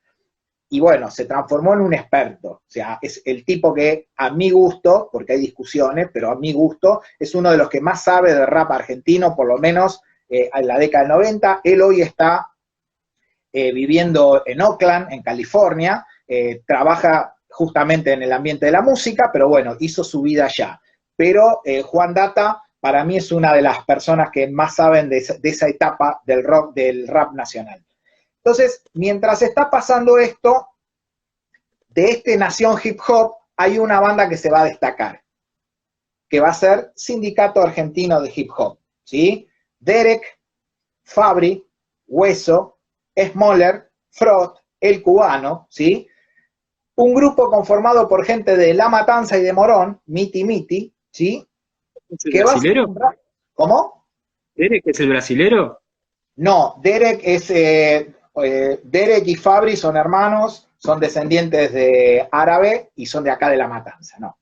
y bueno, se transformó en un experto. O sea, es el tipo que a mi gusto, porque hay discusiones, pero a mi gusto, es uno de los que más sabe de rap argentino, por lo menos en la década del 90. Él hoy está viviendo en Oakland, en California, trabaja justamente en el ambiente de la música, pero bueno, hizo su vida allá. Pero Juan Data, para mí, es una de las personas que más saben de esa etapa del rock, del rap nacional. Entonces, mientras está pasando esto, de este Nación Hip Hop, hay una banda que se va a destacar, que va a ser Sindicato Argentino de Hip Hop, ¿sí? Derek, Fabri, Hueso, Smoller, Frot, El Cubano, ¿sí? Un grupo conformado por gente de La Matanza y de Morón, Miti Miti, ¿sí? ¿Es el brasilero? ¿Cómo? ¿Derek es el brasilero? No, Derek es... Derek y Fabri son hermanos, son descendientes de árabe y son de acá de La Matanza, ¿no?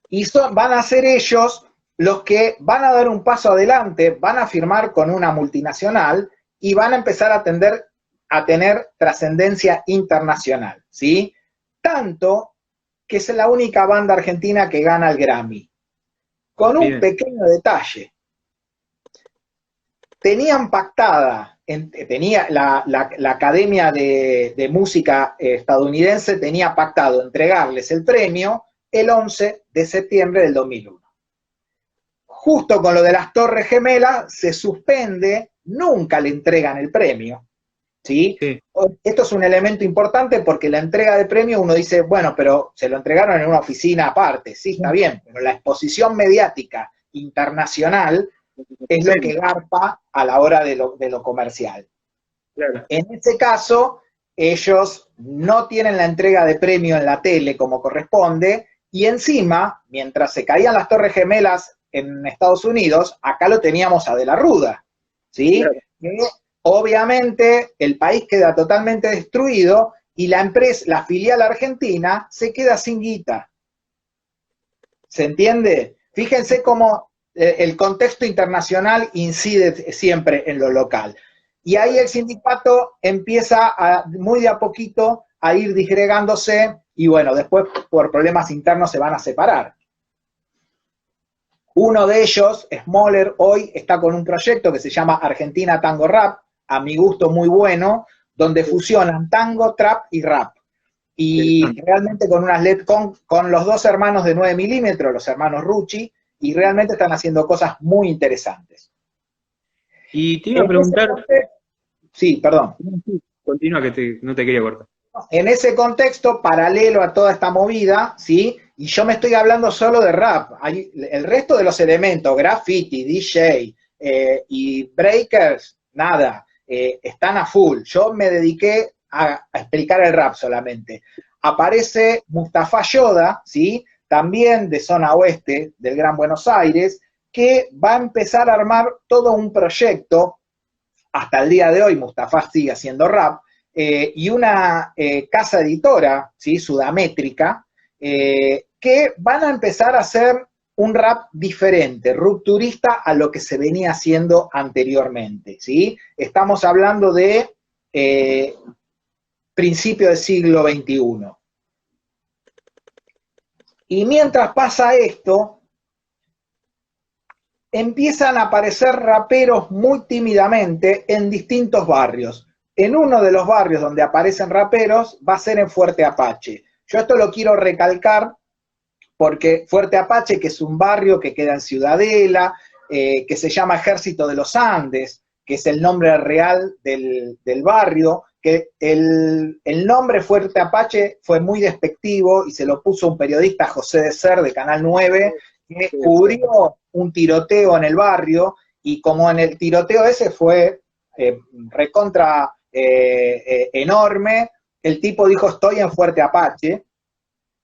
Y van a ser ellos los que van a dar un paso adelante, van a firmar con una multinacional y van a empezar a tener trascendencia internacional, ¿sí? Tanto que es la única banda argentina que gana el Grammy. Con un Bien. pequeño detalle. Tenían pactada, tenía la Academia de Música estadounidense tenía pactado entregarles el premio el 11 de septiembre del 2001. Justo con lo de las Torres Gemelas se suspende, nunca le entregan el premio, ¿sí? Sí, Esto es un elemento importante porque la entrega de premio uno dice, bueno, pero se lo entregaron en una oficina aparte, sí, está bien, pero la exposición mediática internacional es lo que garpa a la hora de lo comercial. claro. En ese caso, ellos no tienen la entrega de premio en la tele como corresponde, y encima, mientras se caían las Torres Gemelas en Estados Unidos, acá lo teníamos a De la Ruda, ¿sí? Claro. Que obviamente el país queda totalmente destruido y la empresa, la filial argentina, se queda sin guita. ¿Se entiende? Fíjense cómo el contexto internacional incide siempre en lo local. Y ahí el sindicato empieza muy de a poquito a ir disgregándose y bueno, después por problemas internos se van a separar. Uno de ellos, Smoller, hoy está con un proyecto que se llama Argentina Tango Rap, a mi gusto muy bueno, donde fusionan tango, trap y rap. Y realmente con unas LED con los dos hermanos de 9 milímetros, los hermanos Rucci, y realmente están haciendo cosas muy interesantes. Y te iba a En ese preguntar, contexto, sí, perdón. continúa que no te quería cortar. En ese contexto, paralelo a toda esta movida, ¿sí? Y yo me estoy hablando solo de rap. El resto de los elementos, graffiti, DJ y breakers, nada, están a full. Yo me dediqué a explicar el rap solamente. Aparece Mustafa Yoda, ¿sí? También de zona oeste del Gran Buenos Aires, que va a empezar a armar todo un proyecto. Hasta el día de hoy Mustafa sigue haciendo rap, y una casa editora, ¿sí? Sudamétrica, que van a empezar a hacer un rap diferente, rupturista a lo que se venía haciendo anteriormente, ¿sí? Estamos hablando de principio del siglo XXI. Y mientras pasa esto, empiezan a aparecer raperos muy tímidamente en distintos barrios. En uno de los barrios donde aparecen raperos va a ser en Fuerte Apache. Yo esto lo quiero recalcar porque Fuerte Apache, que es un barrio que queda en Ciudadela, que se llama Ejército de los Andes, que es el nombre real del barrio, que el nombre Fuerte Apache fue muy despectivo y se lo puso un periodista, José de Ser, de Canal 9, que cubrió un tiroteo en el barrio, y como en el tiroteo ese fue recontra enorme, el tipo dijo, estoy en Fuerte Apache.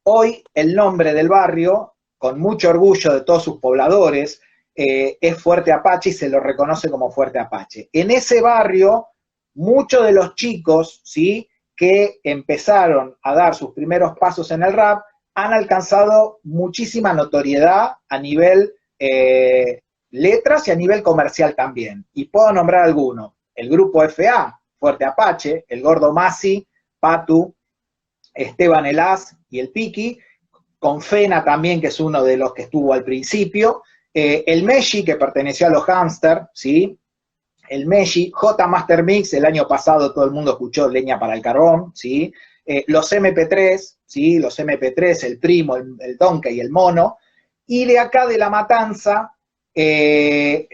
Hoy el nombre del barrio, con mucho orgullo de todos sus pobladores, es Fuerte Apache y se lo reconoce como Fuerte Apache. En ese barrio, muchos de los chicos, ¿sí?, que empezaron a dar sus primeros pasos en el rap, han alcanzado muchísima notoriedad a nivel letras y a nivel comercial también. Y puedo nombrar algunos. El grupo FA, Fuerte Apache, el Gordo Masi, Patu, Esteban Elaz y el Piki, con Fena también, que es uno de los que estuvo al principio, el Meshi, que perteneció a los Hamster, ¿sí? El Meshi, J Master Mix, el año pasado todo el mundo escuchó Leña para el Carbón, ¿sí? Los MP3, ¿sí? Los MP3, el Primo, el Donkey y el Mono, y de acá de La Matanza, en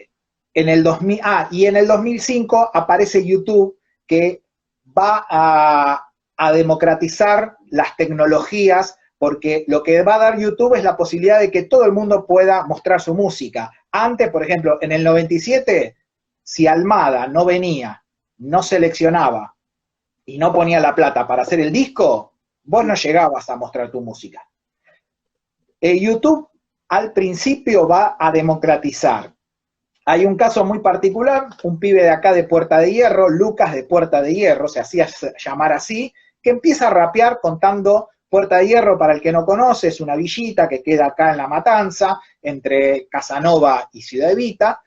el 2000, y en el 2005 aparece YouTube, que va a democratizar las tecnologías, porque lo que va a dar YouTube es la posibilidad de que todo el mundo pueda mostrar su música. Antes, por ejemplo, en el 97, si Almada no venía, no seleccionaba y no ponía la plata para hacer el disco, vos no llegabas a mostrar tu música. YouTube al principio va a democratizar. Hay un caso muy particular, un pibe de acá de Puerta de Hierro, Lucas de Puerta de Hierro, se hacía llamar así, que empieza a rapear contando. Puerta de Hierro, para el que no conoce, es una villita que queda acá en La Matanza, entre Casanova y Ciudad Evita,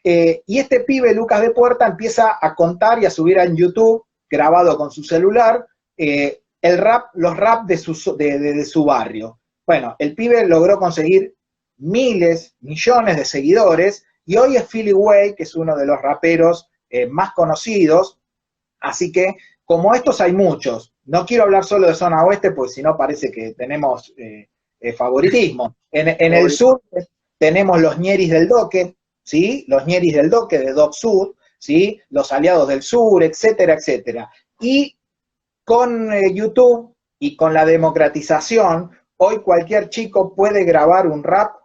y este pibe, Lucas de Puerta, empieza a contar y a subir en YouTube, grabado con su celular, los rap de su barrio. Bueno, el pibe logró conseguir miles, millones de seguidores, y hoy es Philly Way, que es uno de los raperos más conocidos. Así que, como estos hay muchos, no quiero hablar solo de zona oeste, porque si no parece que tenemos favoritismo. En el sur tenemos los ñeris del Doque, ¿sí? Los ñeris del Doque, de Doc Sud, ¿sí? Los aliados del sur, etcétera, etcétera. Y con YouTube y con la democratización, hoy cualquier chico puede grabar un rap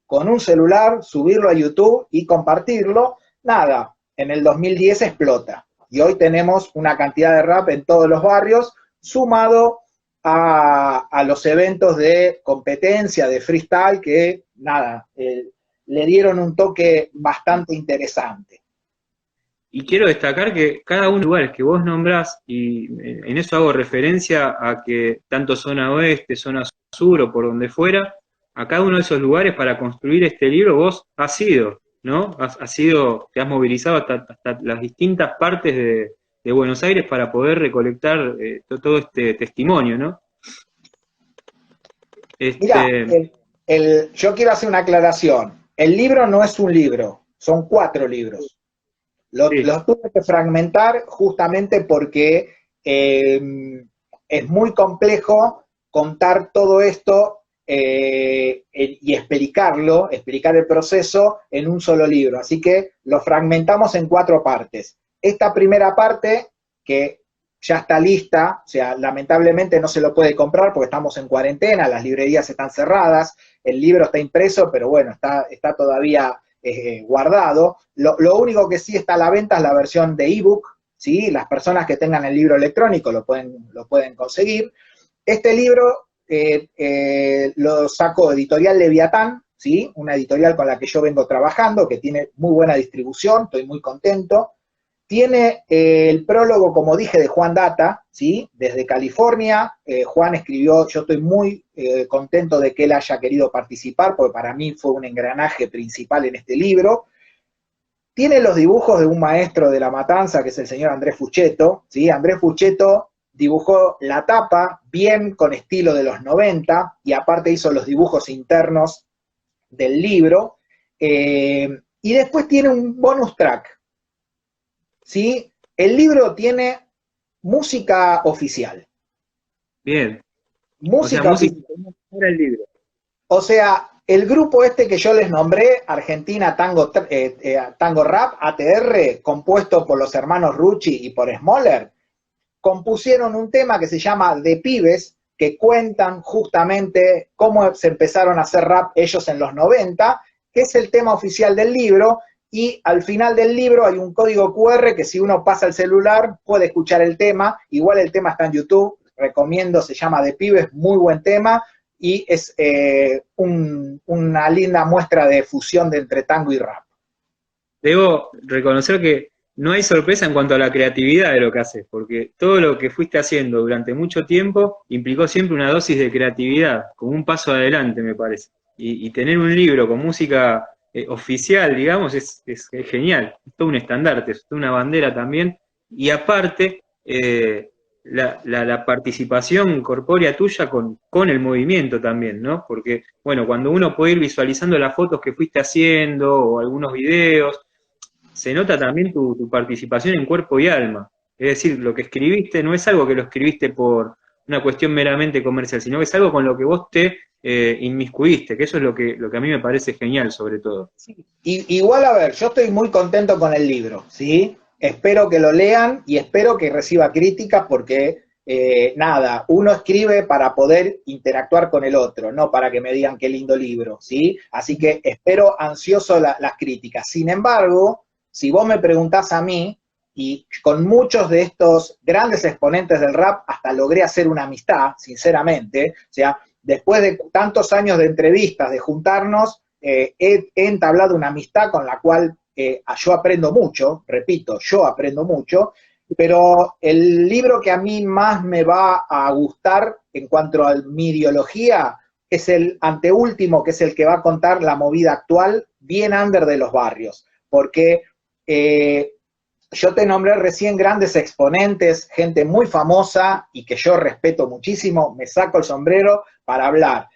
con un celular, subirlo a YouTube y compartirlo. Nada, en el 2010 explota. Y hoy tenemos una cantidad de rap en todos los barrios, sumado a los eventos de competencia, de freestyle, que nada, le dieron un toque bastante interesante. Y quiero destacar que cada uno de los lugares que vos nombrás, y en eso hago referencia a que tanto zona oeste, zona sur o por donde fuera, a cada uno de esos lugares para construir este libro vos has ido, ¿no? Has ido, te has movilizado hasta las distintas partes de Buenos Aires para poder recolectar todo este testimonio, ¿no? Mira, Este, yo quiero hacer una aclaración. El libro no es un libro, son 4 libros. sí, Los tuve que fragmentar justamente porque es muy complejo contar todo esto y explicar el proceso en un solo libro. Así que lo fragmentamos en 4 partes. Esta primera parte, que ya está lista, o sea, lamentablemente no se lo puede comprar porque estamos en cuarentena, las librerías están cerradas, el libro está impreso, pero bueno, está todavía guardado. Lo único que sí está a la venta es la versión de ebook, ¿sí? Las personas que tengan el libro electrónico lo pueden conseguir. Este libro lo sacó Editorial Leviatán, ¿sí? Una editorial con la que yo vengo trabajando, que tiene muy buena distribución, estoy muy contento. Tiene el prólogo, como dije, de Juan Data, ¿sí? Desde California. Juan escribió, yo estoy muy contento de que él haya querido participar, porque para mí fue un engranaje principal en este libro. Tiene los dibujos de un maestro de La Matanza, que es el señor Andrés Fuchetto, ¿sí? Andrés Fuchetto dibujó la tapa bien con estilo de los 90, y aparte hizo los dibujos internos del libro. Y después tiene un bonus track, ¿sí? El libro tiene música oficial. bien. O sea, Música música oficial. para el libro. O sea, el grupo este que yo les nombré, Argentina Tango Rap, ATR, compuesto por los hermanos Rucci y por Smoller, compusieron un tema que se llama De Pibes, que cuentan justamente cómo se empezaron a hacer rap ellos en los 90, que es el tema oficial del libro, y al final del libro hay un código QR que si uno pasa el celular puede escuchar el tema. Igual el tema está en YouTube, recomiendo, se llama De Pibes, muy buen tema, y es una linda muestra de fusión de entre tango y rap. Debo reconocer que no hay sorpresa en cuanto a la creatividad de lo que haces, porque todo lo que fuiste haciendo durante mucho tiempo implicó siempre una dosis de creatividad, como un paso adelante, me parece. Y tener un libro con música oficial, digamos, es genial. Es todo un estandarte, es toda una bandera también. Y aparte, la participación corpórea tuya con el movimiento también, ¿no? Porque, bueno, cuando uno puede ir visualizando las fotos que fuiste haciendo o algunos videos, se nota también tu participación en cuerpo y alma. Es decir, lo que escribiste no es algo que lo escribiste por una cuestión meramente comercial, sino que es algo con lo que vos te inmiscuiste, que eso es lo que a mí me parece genial, sobre todo. Igual, a ver, yo estoy muy contento con el libro, ¿sí? Espero que lo lean y espero que reciba críticas porque, nada, uno escribe para poder interactuar con el otro, no para que me digan qué lindo libro, ¿sí? Así que espero ansioso las críticas. Sin embargo, si vos me preguntás a mí, y con muchos de estos grandes exponentes del rap hasta logré hacer una amistad, sinceramente, o sea, después de tantos años de entrevistas, de juntarnos, he entablado una amistad con la cual yo aprendo mucho, repito, yo aprendo mucho, pero el libro que a mí más me va a gustar en cuanto a mi ideología es el anteúltimo, que es el que va a contar la movida actual, bien under de los barrios, porque yo te nombré recién grandes exponentes, gente muy famosa y que yo respeto muchísimo, me saco el sombrero para hablar.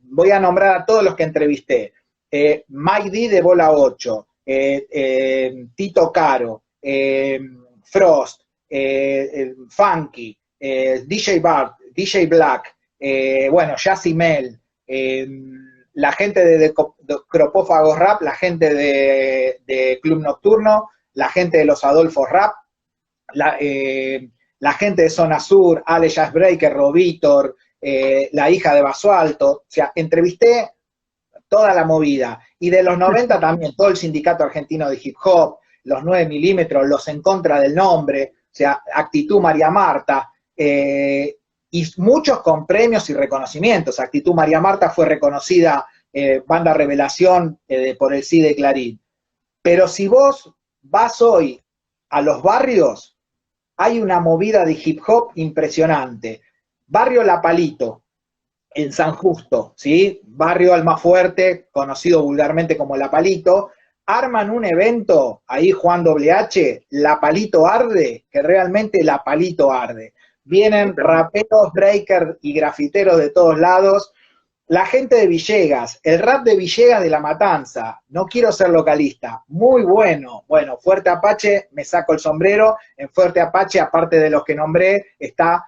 Voy a nombrar a todos los que entrevisté. Mike D de Bola 8, Tito Caro, Frost, Funky, DJ Bart, DJ Black, bueno, Jazzy Mel, la gente de Cropófagos Rap, la gente de Club Nocturno, la gente de los Adolfos Rap, la gente de Zona Sur, Ale Jazzbreaker, Robitor, la hija de Basualto, o sea, entrevisté toda la movida. Y de los 90 también, todo el sindicato argentino de hip hop, los 9 milímetros, los En Contra del Nombre, o sea, Actitud María Marta, y muchos con premios y reconocimientos. Actitud María Marta fue reconocida banda revelación por el CIDE Clarín. Pero si vos vas hoy a los barrios, hay una movida de hip hop impresionante. Barrio La Palito, en San Justo, ¿sí? Barrio Almafuerte, conocido vulgarmente como La Palito, arman un evento, ahí Juan WH, La Palito Arde, que realmente La Palito arde. Vienen raperos, breakers y grafiteros de todos lados. La gente de Villegas, el rap de Villegas de La Matanza, no quiero ser localista, muy bueno. Bueno, Fuerte Apache, me saco el sombrero. En Fuerte Apache, aparte de los que nombré, está,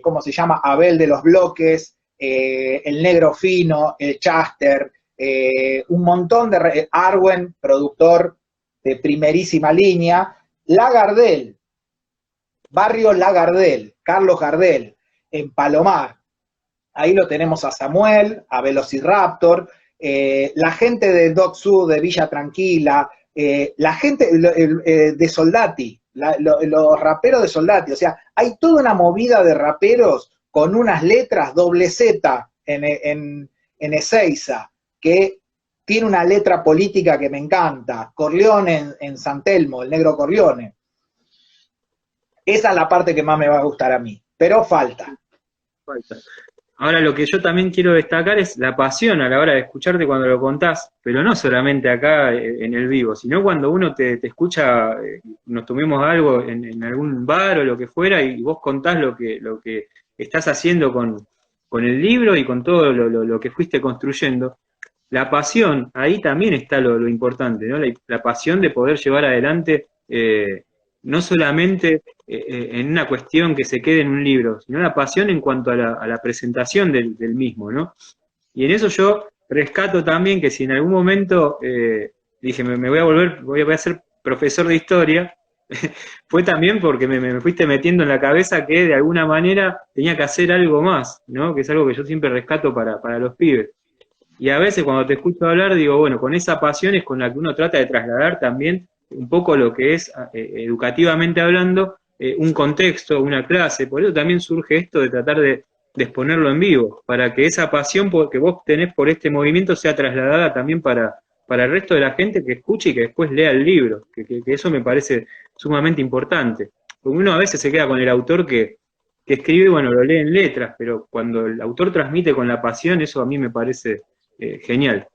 ¿cómo se llama? Abel de los Bloques, el Negro Fino, el Chaster, un montón de... Arwen, productor de primerísima línea. La Gardel, Barrio La Gardel, Carlos Gardel, en Palomar. Ahí lo tenemos a Samuel, a Velociraptor, la gente de Doc Sud, de Villa Tranquila, la gente de Soldati, los raperos de Soldati. O sea, hay toda una movida de raperos con unas letras doble Z en Ezeiza, que tiene una letra política que me encanta. Corleone en San Telmo, el negro Corleone. Esa es la parte que más me va a gustar a mí, pero falta. Ahora, lo que yo también quiero destacar es la pasión a la hora de escucharte cuando lo contás, pero no solamente acá en el vivo, sino cuando uno te escucha, nos tomemos algo en algún bar o lo que fuera, y vos contás lo que estás haciendo con el libro y con todo lo que fuiste construyendo. La pasión, ahí también está lo importante, ¿no? La pasión de poder llevar adelante, no solamente en una cuestión que se quede en un libro, sino la pasión en cuanto a la presentación del mismo, ¿no? Y en eso yo rescato también que si en algún momento dije, me voy a ser profesor de historia, fue también porque me fuiste metiendo en la cabeza que de alguna manera tenía que hacer algo más, ¿no? Que es algo que yo siempre rescato para los pibes. Y a veces cuando te escucho hablar, digo, bueno, con esa pasión es con la que uno trata de trasladar también un poco lo que es, educativamente hablando, un contexto, una clase. Por eso también surge esto de tratar de exponerlo en vivo, para que esa pasión que vos tenés por este movimiento sea trasladada también para el resto de la gente que escuche y que después lea el libro, que eso me parece sumamente importante. Porque uno a veces se queda con el autor que escribe, bueno, lo lee en letras, pero cuando el autor transmite con la pasión, eso a mí me parece genial.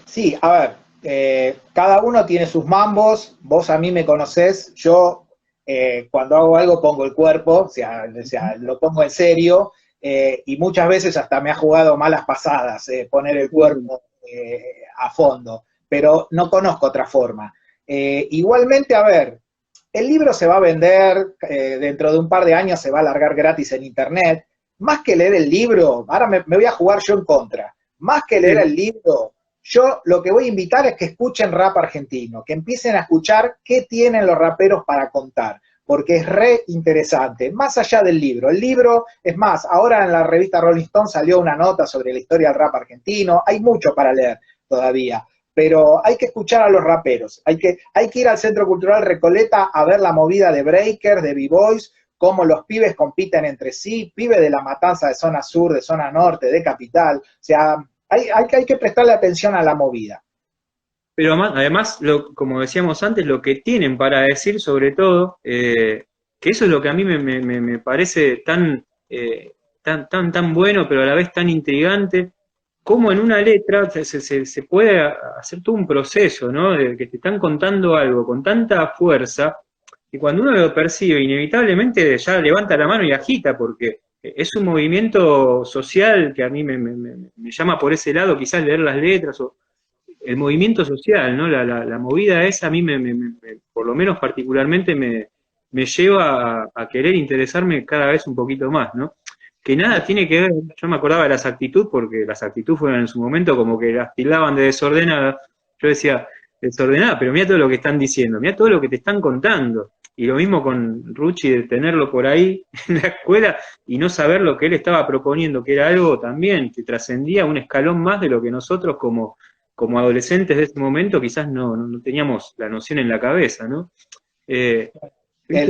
Sí, a ver, cada uno tiene sus mambos, vos a mí me conocés, yo cuando hago algo pongo el cuerpo, o sea lo pongo en serio, y muchas veces hasta me ha jugado malas pasadas poner el cuerpo a fondo, pero no conozco otra forma. Igualmente, a ver, el libro se va a vender, dentro de un par de años se va a largar gratis en internet. Más que leer el libro, ahora me voy a jugar yo en contra, más que leer el libro, yo lo que voy a invitar es que escuchen rap argentino, que empiecen a escuchar qué tienen los raperos para contar, porque es re interesante, más allá del libro. El libro, es más, ahora en la revista Rolling Stone salió una nota sobre la historia del rap argentino, hay mucho para leer todavía, pero hay que escuchar a los raperos, hay que ir al Centro Cultural Recoleta a ver la movida de breakers, de b-boys, cómo los pibes compiten entre sí, pibes de La Matanza, de zona sur, de zona norte, de capital, o sea, hay que prestarle atención a la movida. Pero además, como decíamos antes, lo que tienen para decir sobre todo, que eso es lo que a mí me parece tan bueno, pero a la vez tan intrigante, cómo en una letra se puede hacer todo un proceso, ¿no? De que te están contando algo con tanta fuerza, y cuando uno lo percibe, inevitablemente ya levanta la mano y agita, porque es un movimiento social que a mí me llama por ese lado, quizás leer las letras, o el movimiento social, ¿no? La movida esa a mí, por lo menos particularmente, me lleva a querer interesarme cada vez un poquito más, ¿no? Que nada tiene que ver, yo me acordaba de las actitudes, porque las actitudes fueron en su momento como que las tildaban de desordenadas. Yo decía, desordenada, pero mira todo lo que están diciendo, mira todo lo que te están contando. Y lo mismo con Rucci, de tenerlo por ahí en la escuela y no saber lo que él estaba proponiendo, que era algo también que trascendía un escalón más de lo que nosotros como adolescentes de ese momento quizás no teníamos la noción en la cabeza, ¿no? Eso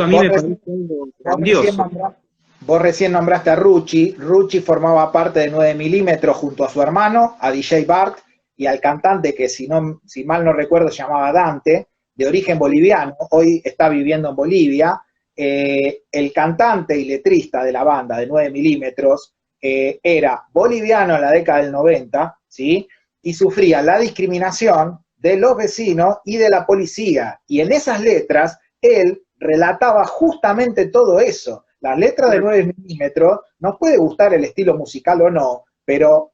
a mí Vos, me parece algo vos recién grandioso. nombraste, vos recién nombraste a Rucci. Rucci formaba parte de 9 milímetros junto a su hermano, a DJ Bart, y al cantante que, si mal no recuerdo, se llamaba Dante, de origen boliviano, hoy está viviendo en Bolivia. El cantante y letrista de la banda de 9 milímetros era boliviano en la década del 90, ¿sí? Y sufría la discriminación de los vecinos y de la policía. Y en esas letras, él relataba justamente todo eso. Las letras de 9 milímetros, nos puede gustar el estilo musical o no, pero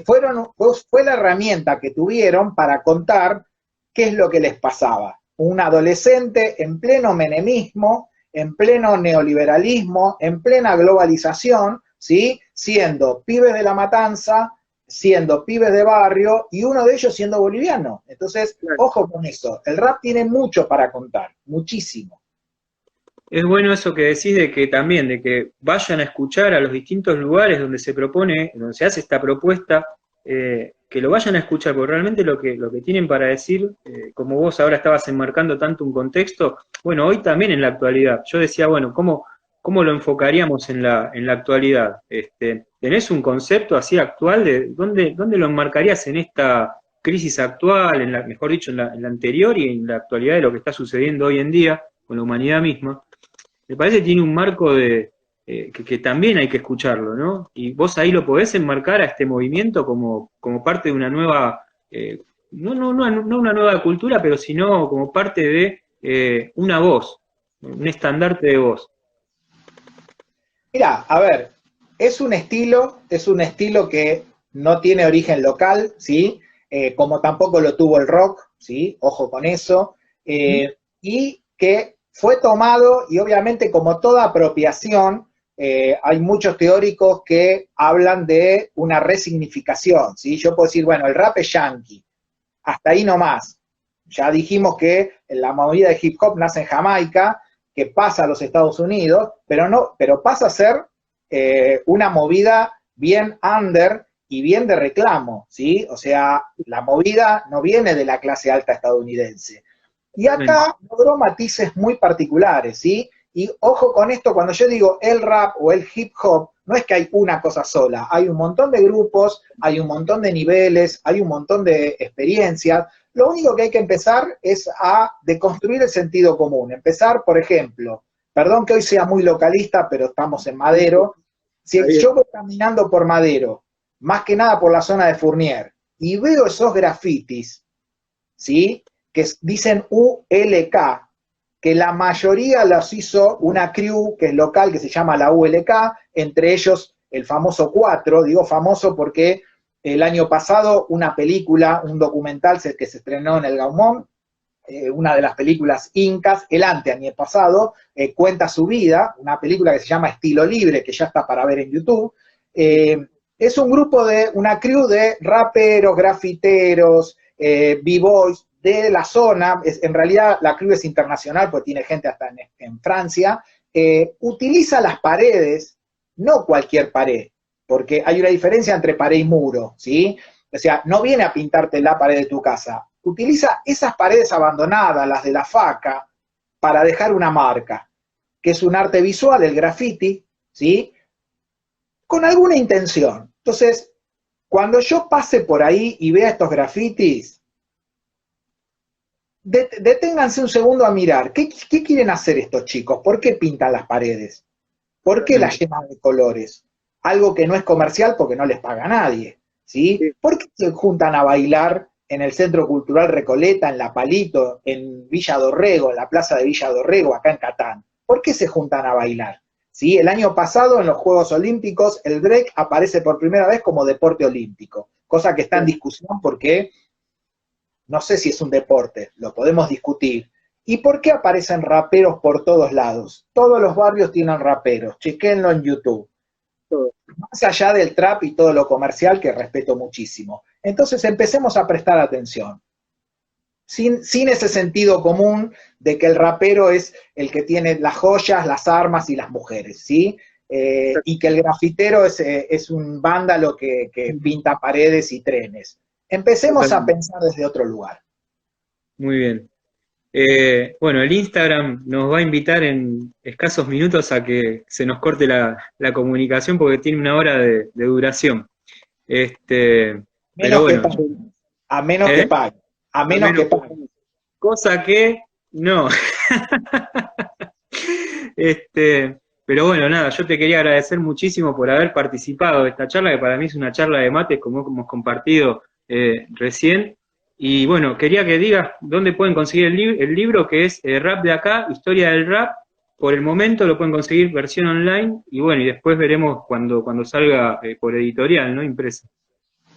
fue la herramienta que tuvieron para contar qué es lo que les pasaba. Un adolescente en pleno menemismo, en pleno neoliberalismo, en plena globalización, ¿sí? Siendo pibes de La Matanza, siendo pibes de barrio, y uno de ellos siendo boliviano. Entonces, ojo con eso. El rap tiene mucho para contar, muchísimo. Es bueno eso que decís de que también, de que vayan a escuchar a los distintos lugares donde se propone, donde se hace esta propuesta, que lo vayan a escuchar, porque realmente lo que tienen para decir, como vos ahora estabas enmarcando tanto un contexto, bueno, hoy también en la actualidad. Yo decía, bueno, ¿cómo lo enfocaríamos en la actualidad? ¿Tenés un concepto así actual de dónde lo enmarcarías en esta crisis actual, mejor dicho, en la anterior y en la actualidad de lo que está sucediendo hoy en día con la humanidad misma? Me parece que tiene un marco que también hay que escucharlo, ¿no? Y vos ahí lo podés enmarcar a este movimiento como parte de una nueva, no una nueva cultura, pero sino como parte de una voz, un estandarte de voz. Mira, a ver, es un estilo que no tiene origen local, ¿sí? Como tampoco lo tuvo el rock, ¿sí? Ojo con eso. Y que fue tomado, y obviamente como toda apropiación, hay muchos teóricos que hablan de una resignificación, ¿sí? Yo puedo decir, bueno, el rap es yankee, hasta ahí nomás. Ya dijimos que la movida de hip hop nace en Jamaica, que pasa a los Estados Unidos, pero pasa a ser una movida bien under y bien de reclamo, ¿sí? O sea, la movida no viene de la clase alta estadounidense. Y acá logró matices muy particulares, ¿sí? Y ojo con esto, cuando yo digo el rap o el hip hop, no es que hay una cosa sola, hay un montón de grupos, hay un montón de niveles, hay un montón de experiencias. Lo único que hay que empezar es a deconstruir el sentido común. Empezar, por ejemplo, perdón que hoy sea muy localista, pero estamos en Madero. Si yo voy caminando por Madero, más que nada por la zona de Fournier, y veo esos grafitis, ¿sí? Que dicen ULK, que la mayoría los hizo una crew que es local, que se llama la ULK, entre ellos el famoso 4, digo famoso porque el año pasado una película, un documental que se estrenó en el Gaumont, una de las películas incas, el año pasado, cuenta su vida, una película que se llama Estilo Libre, que ya está para ver en YouTube. Es un grupo una crew de raperos, grafiteros, b-boys, de la zona. En realidad la crew es internacional, porque tiene gente hasta en Francia. Utiliza las paredes, no cualquier pared, porque hay una diferencia entre pared y muro, ¿sí? O sea, no viene a pintarte la pared de tu casa, utiliza esas paredes abandonadas, las de la faca, para dejar una marca, que es un arte visual, el graffiti, ¿sí? Con alguna intención. Entonces, cuando yo pase por ahí y vea estos grafitis, deténganse un segundo a mirar, ¿qué quieren hacer estos chicos? ¿Por qué pintan las paredes? ¿Por qué las llenan de colores? Algo que no es comercial porque no les paga nadie, ¿sí? Sí, ¿Por qué se juntan a bailar en el Centro Cultural Recoleta, en La Palito, en Villa Dorrego, en la plaza de Villa Dorrego, acá en Catán? ¿Por qué se juntan a bailar? ¿Sí? El año pasado en los Juegos Olímpicos el break aparece por primera vez como deporte olímpico, cosa que está en sí, discusión porque no sé si es un deporte, lo podemos discutir. ¿Y por qué aparecen raperos por todos lados? Todos los barrios tienen raperos, chequenlo en YouTube. todo. Más allá del trap y todo lo comercial que respeto muchísimo. Entonces empecemos a prestar atención. Sin ese sentido común de que el rapero es el que tiene las joyas, las armas y las mujeres, ¿sí? Y que el grafitero es un vándalo que pinta paredes y trenes. Empecemos a Totalmente. pensar desde otro lugar. Muy bien. Bueno, el Instagram nos va a invitar en escasos minutos a que se nos corte la comunicación porque tiene una hora de duración. Pero Menos que bueno, pague, a menos que ¿eh? pague, a A menos menos que que pague. cosa que no. Pero bueno, nada, yo te quería agradecer muchísimo por haber participado de esta charla, que para mí es una charla de mates, como hemos compartido recién. Y bueno, quería que digas dónde pueden conseguir el libro, que es Rap de Acá, Historia del Rap. Por el momento lo pueden conseguir versión online, y bueno, y después veremos cuando salga por editorial, ¿no? Impresa.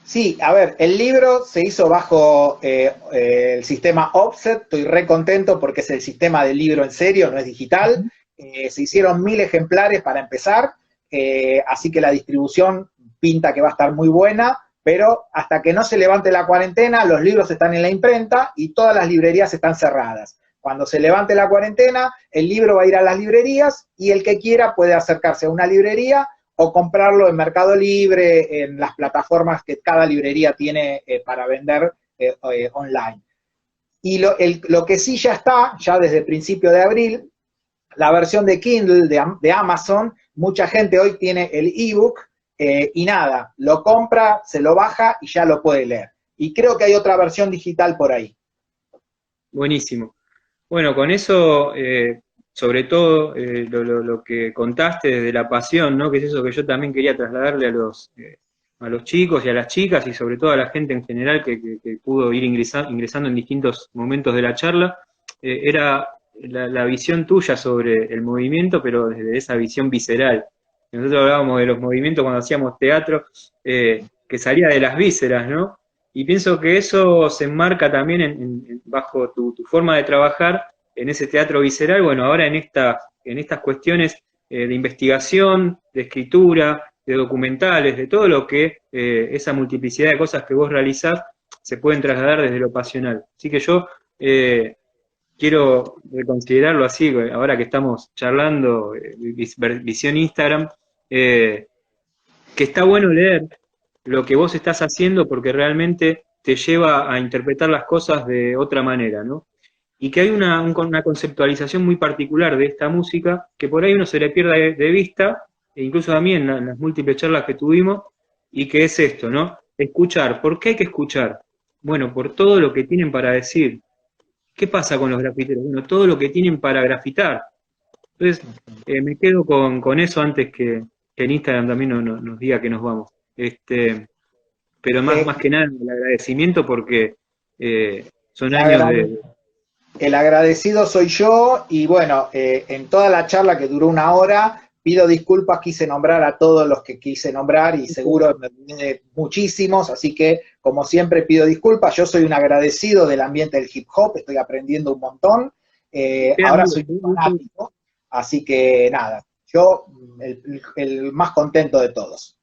Sí, a ver, el libro se hizo bajo el sistema Offset, estoy re contento porque es el sistema del libro en serio, no es digital. Se hicieron 1000 ejemplares para empezar, así que la distribución pinta que va a estar muy buena, pero hasta que no se levante la cuarentena, los libros están en la imprenta y todas las librerías están cerradas. Cuando se levante la cuarentena, el libro va a ir a las librerías y el que quiera puede acercarse a una librería o comprarlo en Mercado Libre, en las plataformas que cada librería tiene para vender online. Y lo que sí ya está, ya desde el principio de abril, la versión de Kindle de Amazon, mucha gente hoy tiene el ebook y nada, lo compra, se lo baja y ya lo puede leer. Y creo que hay otra versión digital por ahí. Buenísimo. Bueno, con eso, sobre todo lo que contaste desde la pasión, ¿no? Que es eso que yo también quería trasladarle a los chicos y a las chicas y sobre todo a la gente en general que pudo ir ingresando en distintos momentos de la charla, era la visión tuya sobre el movimiento, pero desde esa visión visceral. Nosotros hablábamos de los movimientos cuando hacíamos teatro, que salía de las vísceras, ¿no? Y pienso que eso se enmarca también bajo tu forma de trabajar en ese teatro visceral, bueno, ahora en estas cuestiones de investigación, de escritura, de documentales, de todo lo que esa multiplicidad de cosas que vos realizás se pueden trasladar desde lo pasional. Así que yo quiero reconsiderarlo así, ahora que estamos charlando, visión Instagram, eh, que está bueno leer lo que vos estás haciendo porque realmente te lleva a interpretar las cosas de otra manera, ¿no? Y que hay una conceptualización muy particular de esta música que por ahí uno se le pierde de vista, e incluso a mí en las múltiples charlas que tuvimos, y que es esto, ¿no? Escuchar. ¿Por qué hay que escuchar? Bueno, por todo lo que tienen para decir. ¿Qué pasa con los grafiteros? Bueno, todo lo que tienen para grafitar. Entonces, me quedo con eso antes que en Instagram también nos diga que nos vamos. Pero más Eh, que nada el agradecimiento porque son el, años agra el agradecido soy yo y bueno, en toda la charla que duró una hora, pido disculpas, quise nombrar a todos los que quise nombrar y seguro me olvidé de muchísimos, así que como siempre pido disculpas, yo soy un agradecido del ambiente del hip hop, estoy aprendiendo un montón, quedan ahora vivos, soy un fanático, así que nada, yo el más contento de todos.